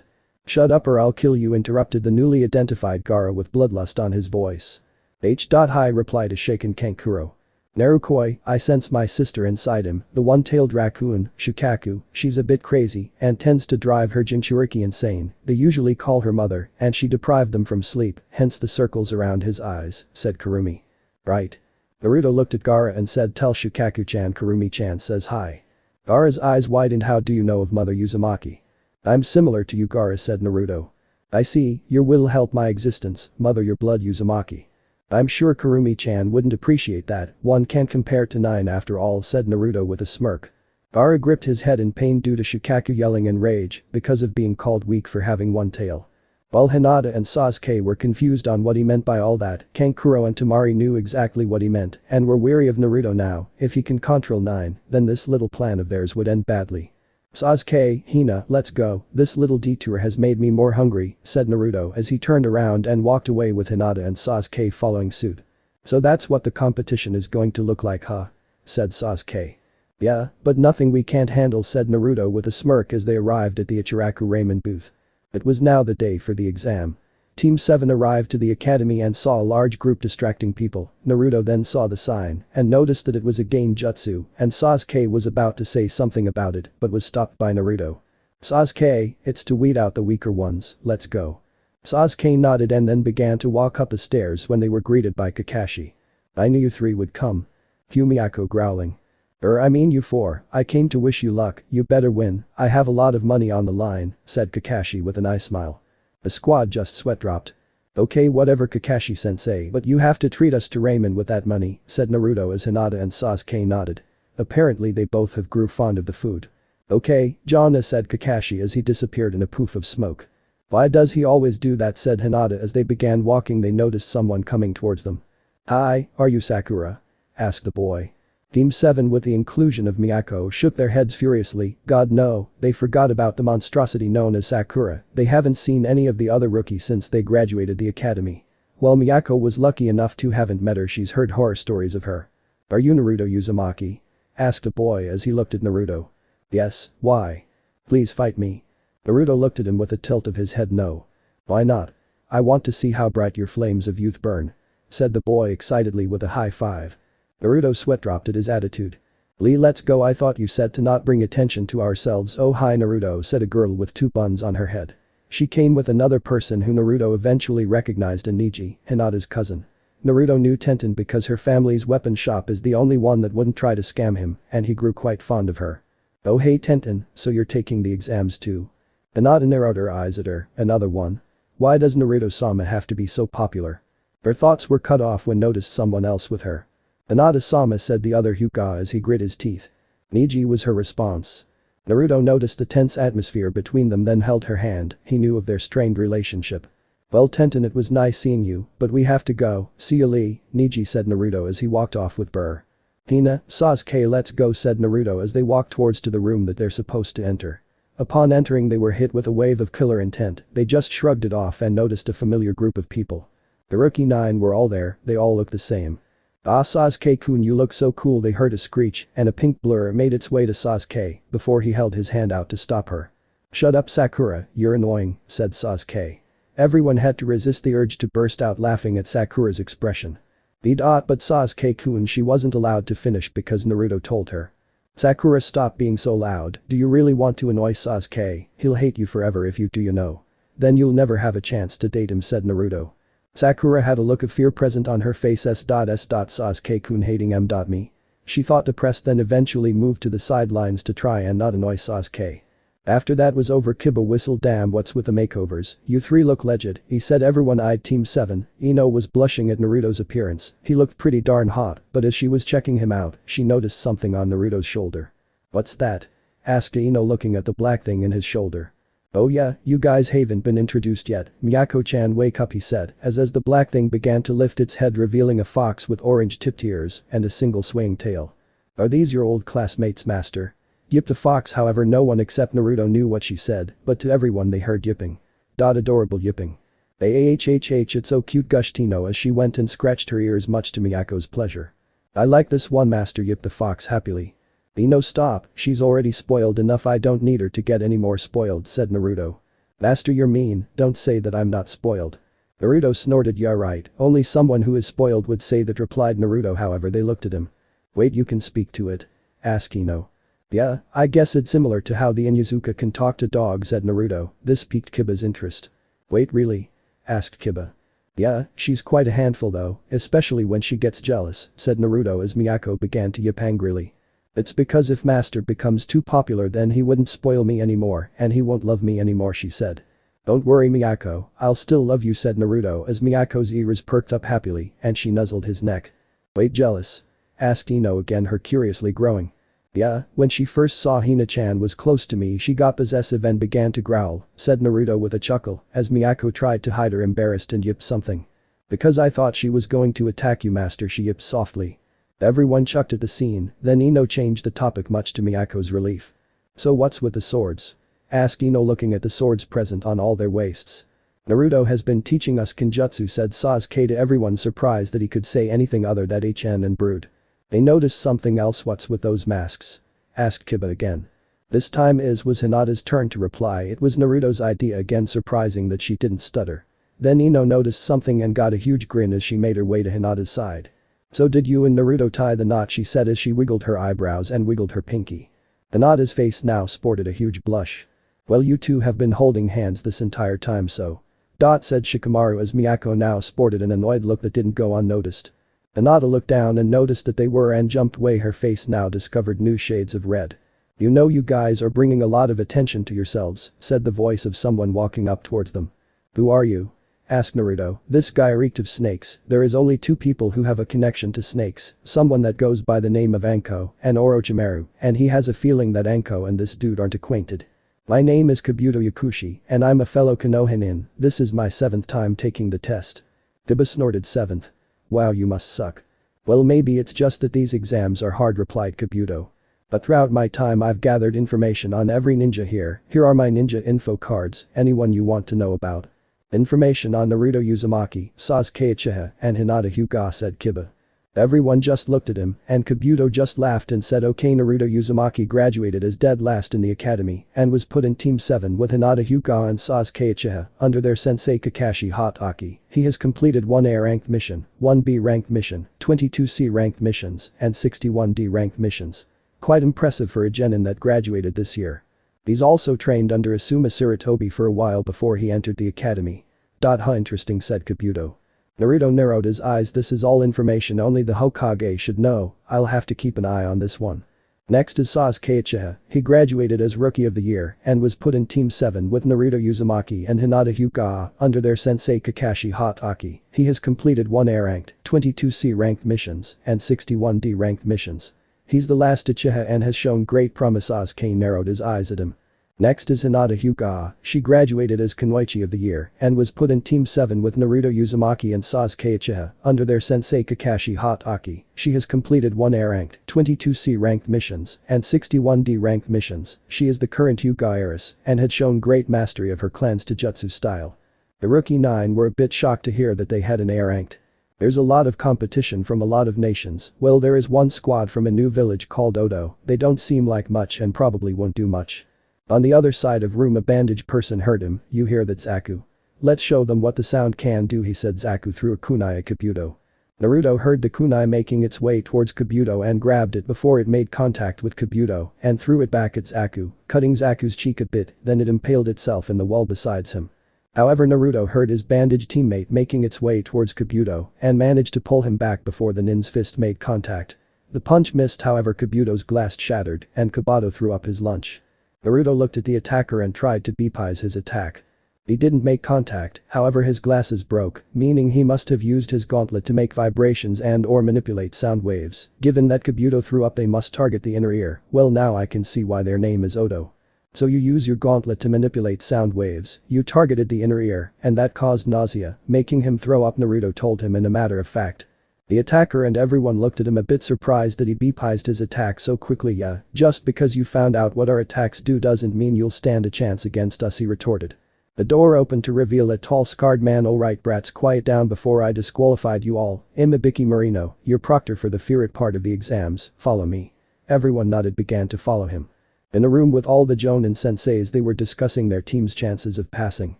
"Shut up or I'll kill you," interrupted the newly identified Gaara with bloodlust on his voice. Hi, replied a shaken Kankuro. "Narukoi, I sense my sister inside him, the one-tailed raccoon, Shukaku, she's a bit crazy and tends to drive her Jinchuriki insane, they usually call her mother and she deprived them from sleep, hence the circles around his eyes," said Kurumi. "Right." Naruto looked at Gaara and said, "Tell Shukaku-chan Kurumi-chan says hi." Gaara's eyes widened. "How do you know of Mother Uzumaki?" "I'm similar to you," Gaara said. Naruto. "I see, your will help my existence, mother your blood Uzumaki." "I'm sure Kurumi-chan wouldn't appreciate that, one can't compare to 9 after all," said Naruto with a smirk. Gaara gripped his head in pain due to Shukaku yelling in rage because of being called weak for having one tail. While Hinata and Sasuke were confused on what he meant by all that, Kankuro and Temari knew exactly what he meant and were weary of Naruto now. If he can control 9, then this little plan of theirs would end badly. "Sasuke, Hina, let's go, this little detour has made me more hungry," said Naruto as he turned around and walked away with Hinata and Sasuke following suit. "So that's what the competition is going to look like, huh?" said Sasuke. "Yeah, but nothing we can't handle," said Naruto with a smirk as they arrived at the Ichiraku ramen booth. It was now the day for the exam. Team 7 arrived to the academy and saw a large group distracting people. Naruto then saw the sign and noticed that it was a Genjutsu and Sasuke was about to say something about it but was stopped by Naruto. "Sasuke, it's to weed out the weaker ones, let's go." Sasuke nodded and then began to walk up the stairs when they were greeted by Kakashi. "I knew you 3 would come." Miyako growling. I mean you 4, I came to wish you luck, you better win, I have a lot of money on the line," said Kakashi with a nice smile. The squad just sweat dropped. "Okay, whatever Kakashi-sensei, but you have to treat us to ramen with that money," said Naruto as Hinata and Sasuke nodded. Apparently they both have grew fond of the food. "Okay, Jana," said Kakashi as he disappeared in a poof of smoke. "Why does he always do that?" said Hinata as they began walking. They noticed someone coming towards them. "Hi, are you Sakura?" asked the boy. Team 7 with the inclusion of Miyako shook their heads furiously. "God no, they forgot about the monstrosity known as Sakura, they haven't seen any of the other rookies since they graduated the academy." While Miyako was lucky enough to haven't met her, she's heard horror stories of her. "Are you Naruto Uzumaki?" asked a boy as he looked at Naruto. "Yes, why?" "Please fight me." Naruto looked at him with a tilt of his head. "No." "Why not?" "I want to see how bright your flames of youth burn," said the boy excitedly with a high five. Naruto sweat dropped at his attitude. "Lee, let's go, I thought you said to not bring attention to ourselves." "Oh hi Naruto," said a girl with 2 buns on her head. She came with another person who Naruto eventually recognized in Neji, Hinata's cousin. Naruto knew Tenten because her family's weapon shop is the only one that wouldn't try to scam him and he grew quite fond of her. "Oh hey Tenten, so you're taking the exams too?" Hinata narrowed her eyes at her. "Another one? Why does Naruto-sama have to be so popular?" Her thoughts were cut off when noticed someone else with her. "Hinata-sama," said the other Hyuga as he grit his teeth. "Neji," was her response. Naruto noticed the tense atmosphere between them, then held her hand. He knew of their strained relationship. "Well Tenten, it was nice seeing you, but we have to go, see you Lee," Neji said Naruto as he walked off with Burr. "Hina, Sasuke, let's go," said Naruto as they walked towards to the room that they're supposed to enter. Upon entering they were hit with a wave of killer intent. They just shrugged it off and noticed a familiar group of people. The rookie 9 were all there, they all looked the same. "Ah Sasuke-kun, you look so cool," they heard a screech and a pink blur made its way to Sasuke before he held his hand out to stop her. "Shut up Sakura, you're annoying," said Sasuke. Everyone had to resist the urge to burst out laughing at Sakura's expression. But Sasuke-kun, she wasn't allowed to finish because Naruto told her. "Sakura, stop being so loud, do you really want to annoy Sasuke? He'll hate you forever if you do, you know. Then you'll never have a chance to date him," said Naruto. Sakura had a look of fear present on her face. Sasuke-kun hating me. She thought depressed, then eventually moved to the sidelines to try and not annoy Sasuke. After that was over, Kiba whistled. "Damn, what's with the makeovers, you 3 look legit," he said. Everyone eyed Team 7. Ino was blushing at Naruto's appearance. He looked pretty darn hot, but as she was checking him out, she noticed something on Naruto's shoulder. "What's that?" asked Ino looking at the black thing in his shoulder. "Oh yeah, you guys haven't been introduced yet, Miyako-chan, wake up," he said as the black thing began to lift its head, revealing a fox with orange-tipped ears and a single swaying tail. "Are these your old classmates, master?" Yipped the fox. However, no one except Naruto knew what she said, but to everyone they heard yipping. Adorable yipping. It's so cute," gushed Ino as she went and scratched her ears, much to Miyako's pleasure. "I like this one, master," yipped the fox happily. "Ino, stop, she's already spoiled enough, I don't need her to get any more spoiled," said Naruto. Master, you're mean, don't say that I'm not spoiled. Naruto snorted. Yeah right, only someone who is spoiled would say that, replied Naruto. However, they looked at him. Wait, you can speak to it? Asked Ino. Yeah, I guess it's similar to how the Inuzuka can talk to dogs, said Naruto. This piqued Kiba's interest. Wait, really? Asked Kiba. Yeah, she's quite a handful though, especially when she gets jealous, said Naruto as Miyako began to yip angrily. It's because if Master becomes too popular then he wouldn't spoil me anymore and he won't love me anymore, she said. Don't worry Miyako, I'll still love you, said Naruto as Miyako's ears perked up happily and she nuzzled his neck. Wait, jealous? Asked Ino again, her curiously growing. Yeah, when she first saw Hina-chan was close to me she got possessive and began to growl, said Naruto with a chuckle as Miyako tried to hide her embarrassed and yipped something. Because I thought she was going to attack you, Master, she yipped softly. Everyone chucked at the scene, then Ino changed the topic much to Miyako's relief. So what's with the swords? Asked Ino looking at the swords present on all their waists. Naruto has been teaching us kenjutsu, said Sasuke to everyone, surprised that he could say anything other than HN and brood. They noticed something else. What's with those masks? Asked Kiba again. This time it was Hinata's turn to reply. It was Naruto's idea again, surprising that she didn't stutter. Then Ino noticed something and got a huge grin as she made her way to Hinata's side. So did you and Naruto tie the knot, she said as she wiggled her eyebrows and wiggled her pinky. Hinata's face now sported a huge blush. Well, you two have been holding hands this entire time, so. Said Shikamaru as Miyako now sported an annoyed look that didn't go unnoticed. Hinata looked down and noticed that they were and jumped away. Her face now discovered new shades of red. You know, you guys are bringing a lot of attention to yourselves, said the voice of someone walking up towards them. Who are you? Asked Naruto. This guy reeked of snakes. There is only two people who have a connection to snakes, someone that goes by the name of Anko and Orochimaru, and he has a feeling that Anko and this dude aren't acquainted. My name is Kabuto Yakushi and I'm a fellow Konohanin. This is my 7th time taking the test. Kiba snorted. 7th? Wow, you must suck. Well, maybe it's just that these exams are hard, replied Kabuto. But throughout my time I've gathered information on every ninja here. Here are my ninja info cards, anyone you want to know about. Information on Naruto Uzumaki, Sasuke Uchiha, and Hinata Hyuga, said Kiba. Everyone just looked at him, and Kabuto just laughed and said, okay. Naruto Uzumaki graduated as dead last in the academy and was put in Team 7 with Hinata Hyuga and Sasuke Uchiha under their sensei Kakashi Hatake. He has completed 1 A ranked mission, 1 B ranked mission, 22 C ranked missions, and 61 D ranked missions. Quite impressive for a genin that graduated this year. He's also trained under Asuma Sarutobi for a while before he entered the academy. Huh, interesting, said Kabuto. Naruto narrowed his eyes. This is all information only the Hokage should know. I'll have to keep an eye on this one. Next is Sasuke Uchiha. He graduated as Rookie of the Year and was put in Team 7 with Naruto Uzumaki and Hinata Hyuga under their sensei Kakashi Hatake. He has completed 1 A ranked, 22 C ranked missions, and 61 D ranked missions. He's the last Uchiha and has shown great promise. Sasuke narrowed his eyes at him. Next is Hinata Hyuga. She graduated as Kunoichi of the Year and was put in Team 7 with Naruto Uzumaki and Sasuke Uchiha under their sensei Kakashi Hatake. She has completed 1 A ranked, 22 C ranked missions, and 61 D ranked missions. She is the current Hyuga heiress and had shown great mastery of her clan's Taijutsu style. The Rookie 9 were a bit shocked to hear that they had an A ranked. There's a lot of competition from a lot of nations. Well, there is one squad from a new village called Odo. They don't seem like much and probably won't do much. On the other side of room a bandaged person heard him. You hear that, Zaku? Let's show them what the sound can do, he said. Zaku threw a kunai at Kabuto. Naruto heard the kunai making its way towards Kabuto and grabbed it before it made contact with Kabuto and threw it back at Zaku, cutting Zaku's cheek a bit, then it impaled itself in the wall beside him. However, Naruto heard his bandaged teammate making its way towards Kabuto and managed to pull him back before the nin's fist made contact. The punch missed, however Kabuto's glass shattered and Kabuto threw up his lunch. Naruto looked at the attacker and tried to beepize his attack. He didn't make contact, however his glasses broke, meaning he must have used his gauntlet to make vibrations and or manipulate sound waves. Given that Kabuto threw up, they must target the inner ear. Well, now I can see why their name is Odo. So you use your gauntlet to manipulate sound waves. You targeted the inner ear, and that caused nausea, making him throw up, Naruto told him in a matter of fact. The attacker and everyone looked at him a bit surprised that he beepized his attack so quickly. Yeah, just because you found out what our attacks do doesn't mean you'll stand a chance against us, he retorted. The door opened to reveal a tall scarred man. Alright brats, quiet down before I disqualified you all. Imabiki Marino, your proctor for the Firit part of the exams, follow me. Everyone nodded, began to follow him. In a room with all the Jonin senseis they were discussing their team's chances of passing.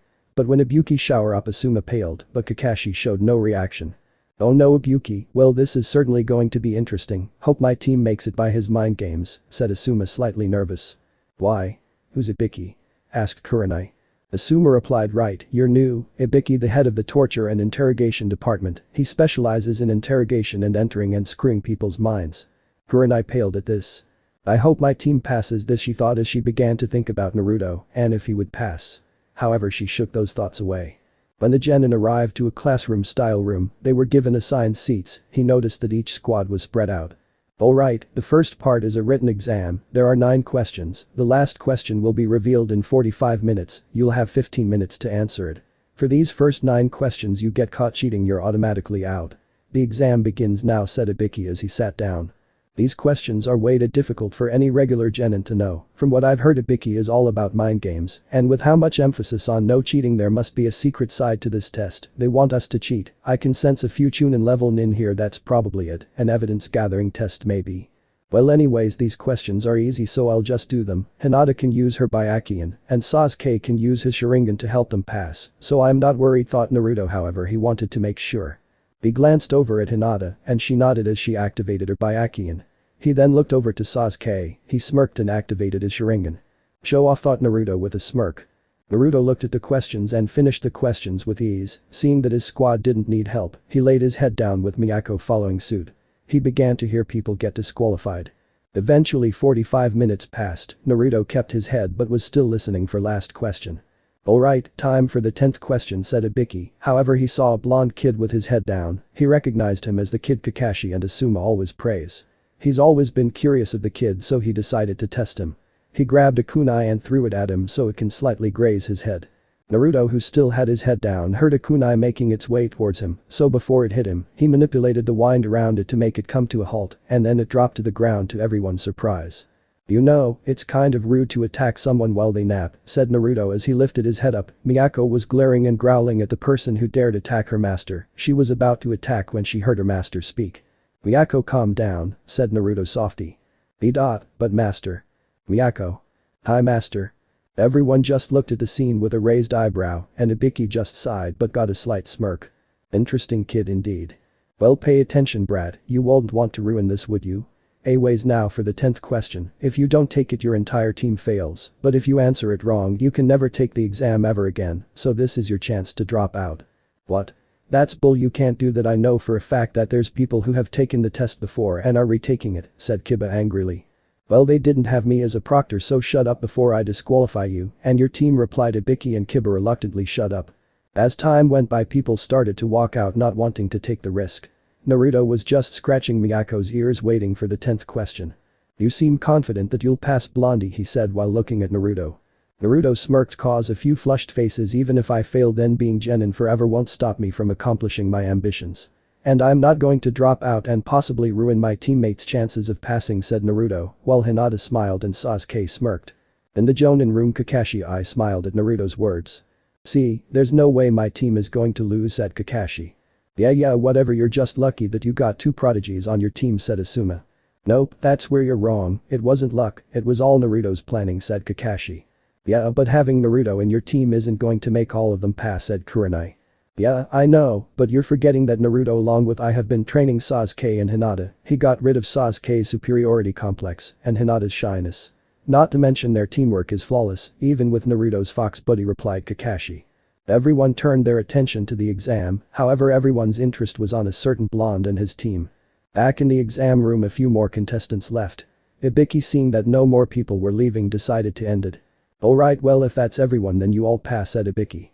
But when Ibuki showered up Asuma paled, but Kakashi showed no reaction. Oh no Ibuki, well this is certainly going to be interesting, hope my team makes it by his mind games, said Asuma slightly nervous. Why? Who's Ibuki? Asked Kurenai. Asuma replied right, you're new, Ibuki the head of the torture and interrogation department, he specializes in interrogation and entering and screwing people's minds. Kurenai paled at this. I hope my team passes this she thought as she began to think about Naruto and if he would pass. However she shook those thoughts away. When the genin arrived to a classroom-style room, they were given assigned seats, he noticed that each squad was spread out. Alright, the first part is a written exam, there are 9 questions, the last question will be revealed in 45 minutes, you'll have 15 minutes to answer it. For these first 9 questions you get caught cheating you're automatically out. The exam begins now said Ibuki as he sat down. These questions are weighted difficult for any regular genin to know, from what I've heard Ibuki is all about mind games, and with how much emphasis on no cheating there must be a secret side to this test, they want us to cheat, I can sense a few chunin level nin here that's probably it, an evidence gathering test maybe. Well anyways these questions are easy so I'll just do them, Hinata can use her Byakugan, and Sasuke can use his Sharingan to help them pass, so I'm not worried thought Naruto however he wanted to make sure. He glanced over at Hinata and she nodded as she activated her Byakugan. He then looked over to Sasuke, he smirked and activated his Sharingan. Show off thought Naruto with a smirk. Naruto looked at the questions and finished the questions with ease, seeing that his squad didn't need help, he laid his head down with Miyako following suit. He began to hear people get disqualified. Eventually 45 minutes passed, Naruto kept his head but was still listening for last question. Alright, time for the 10th question said Ibuki, however he saw a blonde kid with his head down, he recognized him as the kid Kakashi and Asuma always praise. He's always been curious of the kid so he decided to test him. He grabbed a kunai and threw it at him so it can slightly graze his head. Naruto who still had his head down heard a kunai making its way towards him, so before it hit him, he manipulated the wind around it to make it come to a halt and then it dropped to the ground to everyone's surprise. You know, it's kind of rude to attack someone while they nap, said Naruto as he lifted his head up. Miyako was glaring and growling at the person who dared attack her master, she was about to attack when she heard her master speak. Miyako calm down, said Naruto softy. But master. Miyako. Hi master. Everyone just looked at the scene with a raised eyebrow and Ibuki just sighed but got a slight smirk. Interesting kid indeed. Well pay attention brat, you wouldn't want to ruin this would you? Anyways now for the 10th question, if you don't take it your entire team fails, but if you answer it wrong you can never take the exam ever again, so this is your chance to drop out. What? That's bull you can't do that I know for a fact that there's people who have taken the test before and are retaking it, said Kiba angrily. Well they didn't have me as a proctor so shut up before I disqualify you, and your team replied Ibuki and Kiba reluctantly shut up. As time went by people started to walk out not wanting to take the risk. Naruto was just scratching Miyako's ears waiting for the 10th question. You seem confident that you'll pass Blondie he said while looking at Naruto. Naruto smirked cause a few flushed faces even if I fail then being genin forever won't stop me from accomplishing my ambitions. And I'm not going to drop out and possibly ruin my teammates' chances of passing said Naruto, while Hinata smiled and Sasuke smirked. In the Jonin room Kakashi smiled at Naruto's words. See, there's no way my team is going to lose said Kakashi. Yeah whatever you're just lucky that you got 2 prodigies on your team said Asuma. Nope, that's where you're wrong, it wasn't luck, it was all Naruto's planning said Kakashi. Yeah but having Naruto in your team isn't going to make all of them pass said Kurenai. Yeah, I know, but you're forgetting that Naruto along with I have been training Sasuke and Hinata, he got rid of Sasuke's superiority complex and Hinata's shyness. Not to mention their teamwork is flawless, even with Naruto's fox buddy replied Kakashi. Everyone turned their attention to the exam, however everyone's interest was on a certain blonde and his team. Back in the exam room a few more contestants left. Ibuki seeing that no more people were leaving decided to end it. Alright well if that's everyone then you all pass said Ibuki.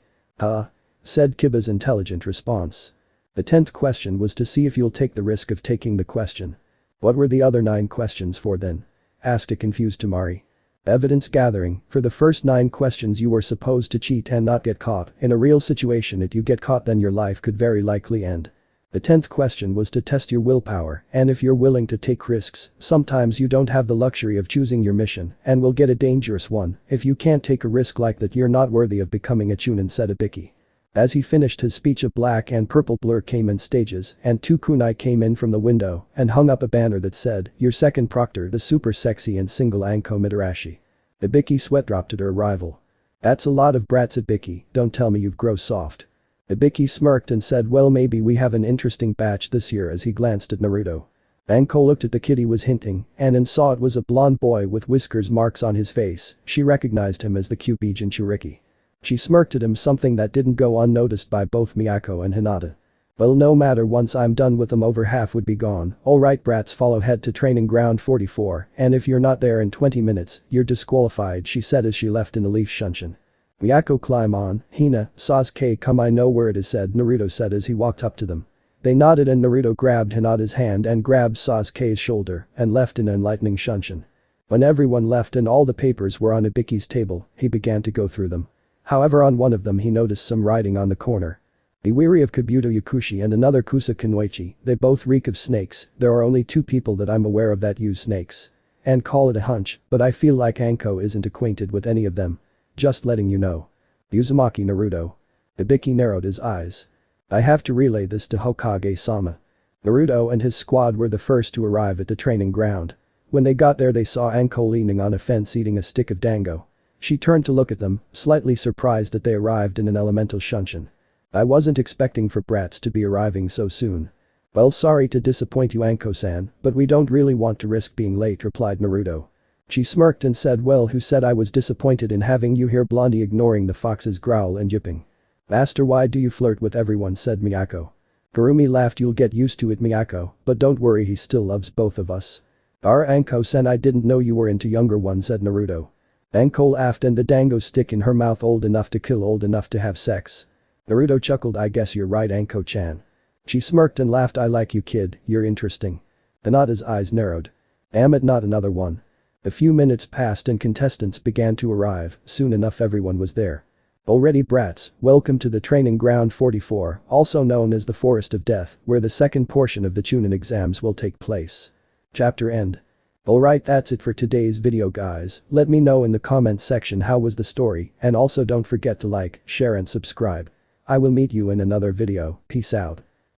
Said Kiba's intelligent response. The 10th question was to see if you'll take the risk of taking the question. What were the other 9 questions for then? Asked a confused Tamari. Evidence gathering, for the first 9 questions you were supposed to cheat and not get caught, in a real situation if you get caught then your life could very likely end. The 10th question was to test your willpower and if you're willing to take risks, sometimes you don't have the luxury of choosing your mission and will get a dangerous one, if you can't take a risk like that you're not worthy of becoming a chunin said Ibuki. As he finished his speech a black and purple blur came in stages and 2 kunai came in from the window and hung up a banner that said, your second proctor the super sexy and single Anko Midarashi. Ibiki sweat dropped at her arrival. That's a lot of brats Ibiki, don't tell me you've grown soft. Ibiki smirked and said well maybe we have an interesting batch this year as he glanced at Naruto. Anko looked at the kid he was hinting and saw it was a blonde boy with whiskers marks on his face. She recognized him as the Kyubi Jinchuriki. She smirked at him, something that didn't go unnoticed by both Miyako and Hinata. Well, no matter, once I'm done with them over half would be gone. Alright brats, follow head to training ground 44 and if you're not there in 20 minutes, you're disqualified, she said as she left in the leaf shunshin. Miyako, climb on. Hina, Sasuke, come, I know where it is, said Naruto said as he walked up to them. They nodded and Naruto grabbed Hinata's hand and grabbed Sasuke's shoulder and left in an enlightening shunshin. When everyone left and all the papers were on Ibiki's table, he began to go through them. However, on one of them he noticed some writing on the corner. Be wary of Kabuto Yakushi and another Kusa Kunoichi, they both reek of snakes. There are only 2 people that I'm aware of that use snakes. And call it a hunch, but I feel like Anko isn't acquainted with any of them. Just letting you know. Uzumaki Naruto. Ibiki narrowed his eyes. I have to relay this to Hokage-sama. Naruto and his squad were the first to arrive at the training ground. When they got there they saw Anko leaning on a fence eating a stick of dango. She turned to look at them, slightly surprised that they arrived in an elemental shunshin. I wasn't expecting for brats to be arriving so soon. Well, sorry to disappoint you Anko-san, but we don't really want to risk being late, replied Naruto. She smirked and said well, who said I was disappointed in having you here, Blondie ignoring the fox's growl and yipping. Master, why do you flirt with everyone, said Miyako. Kurumi laughed, you'll get used to it Miyako, but don't worry, he still loves both of us. Anko-san, I didn't know you were into younger ones, said Naruto. Anko laughed and the dango stick in her mouth, old enough to kill, old enough to have sex. Naruto chuckled, I guess you're right Anko-chan. She smirked and laughed, I like you kid, you're interesting. Hinata's eyes narrowed. Damn it, not another one. A few minutes passed and contestants began to arrive, soon enough everyone was there. Already brats, welcome to the training ground 44, also known as the Forest of Death, where the second portion of the Chunin exams will take place. Chapter end. Alright, that's it for today's video guys, let me know in the comments section how was the story and also don't forget to like, share and subscribe. I will meet you in another video, peace out.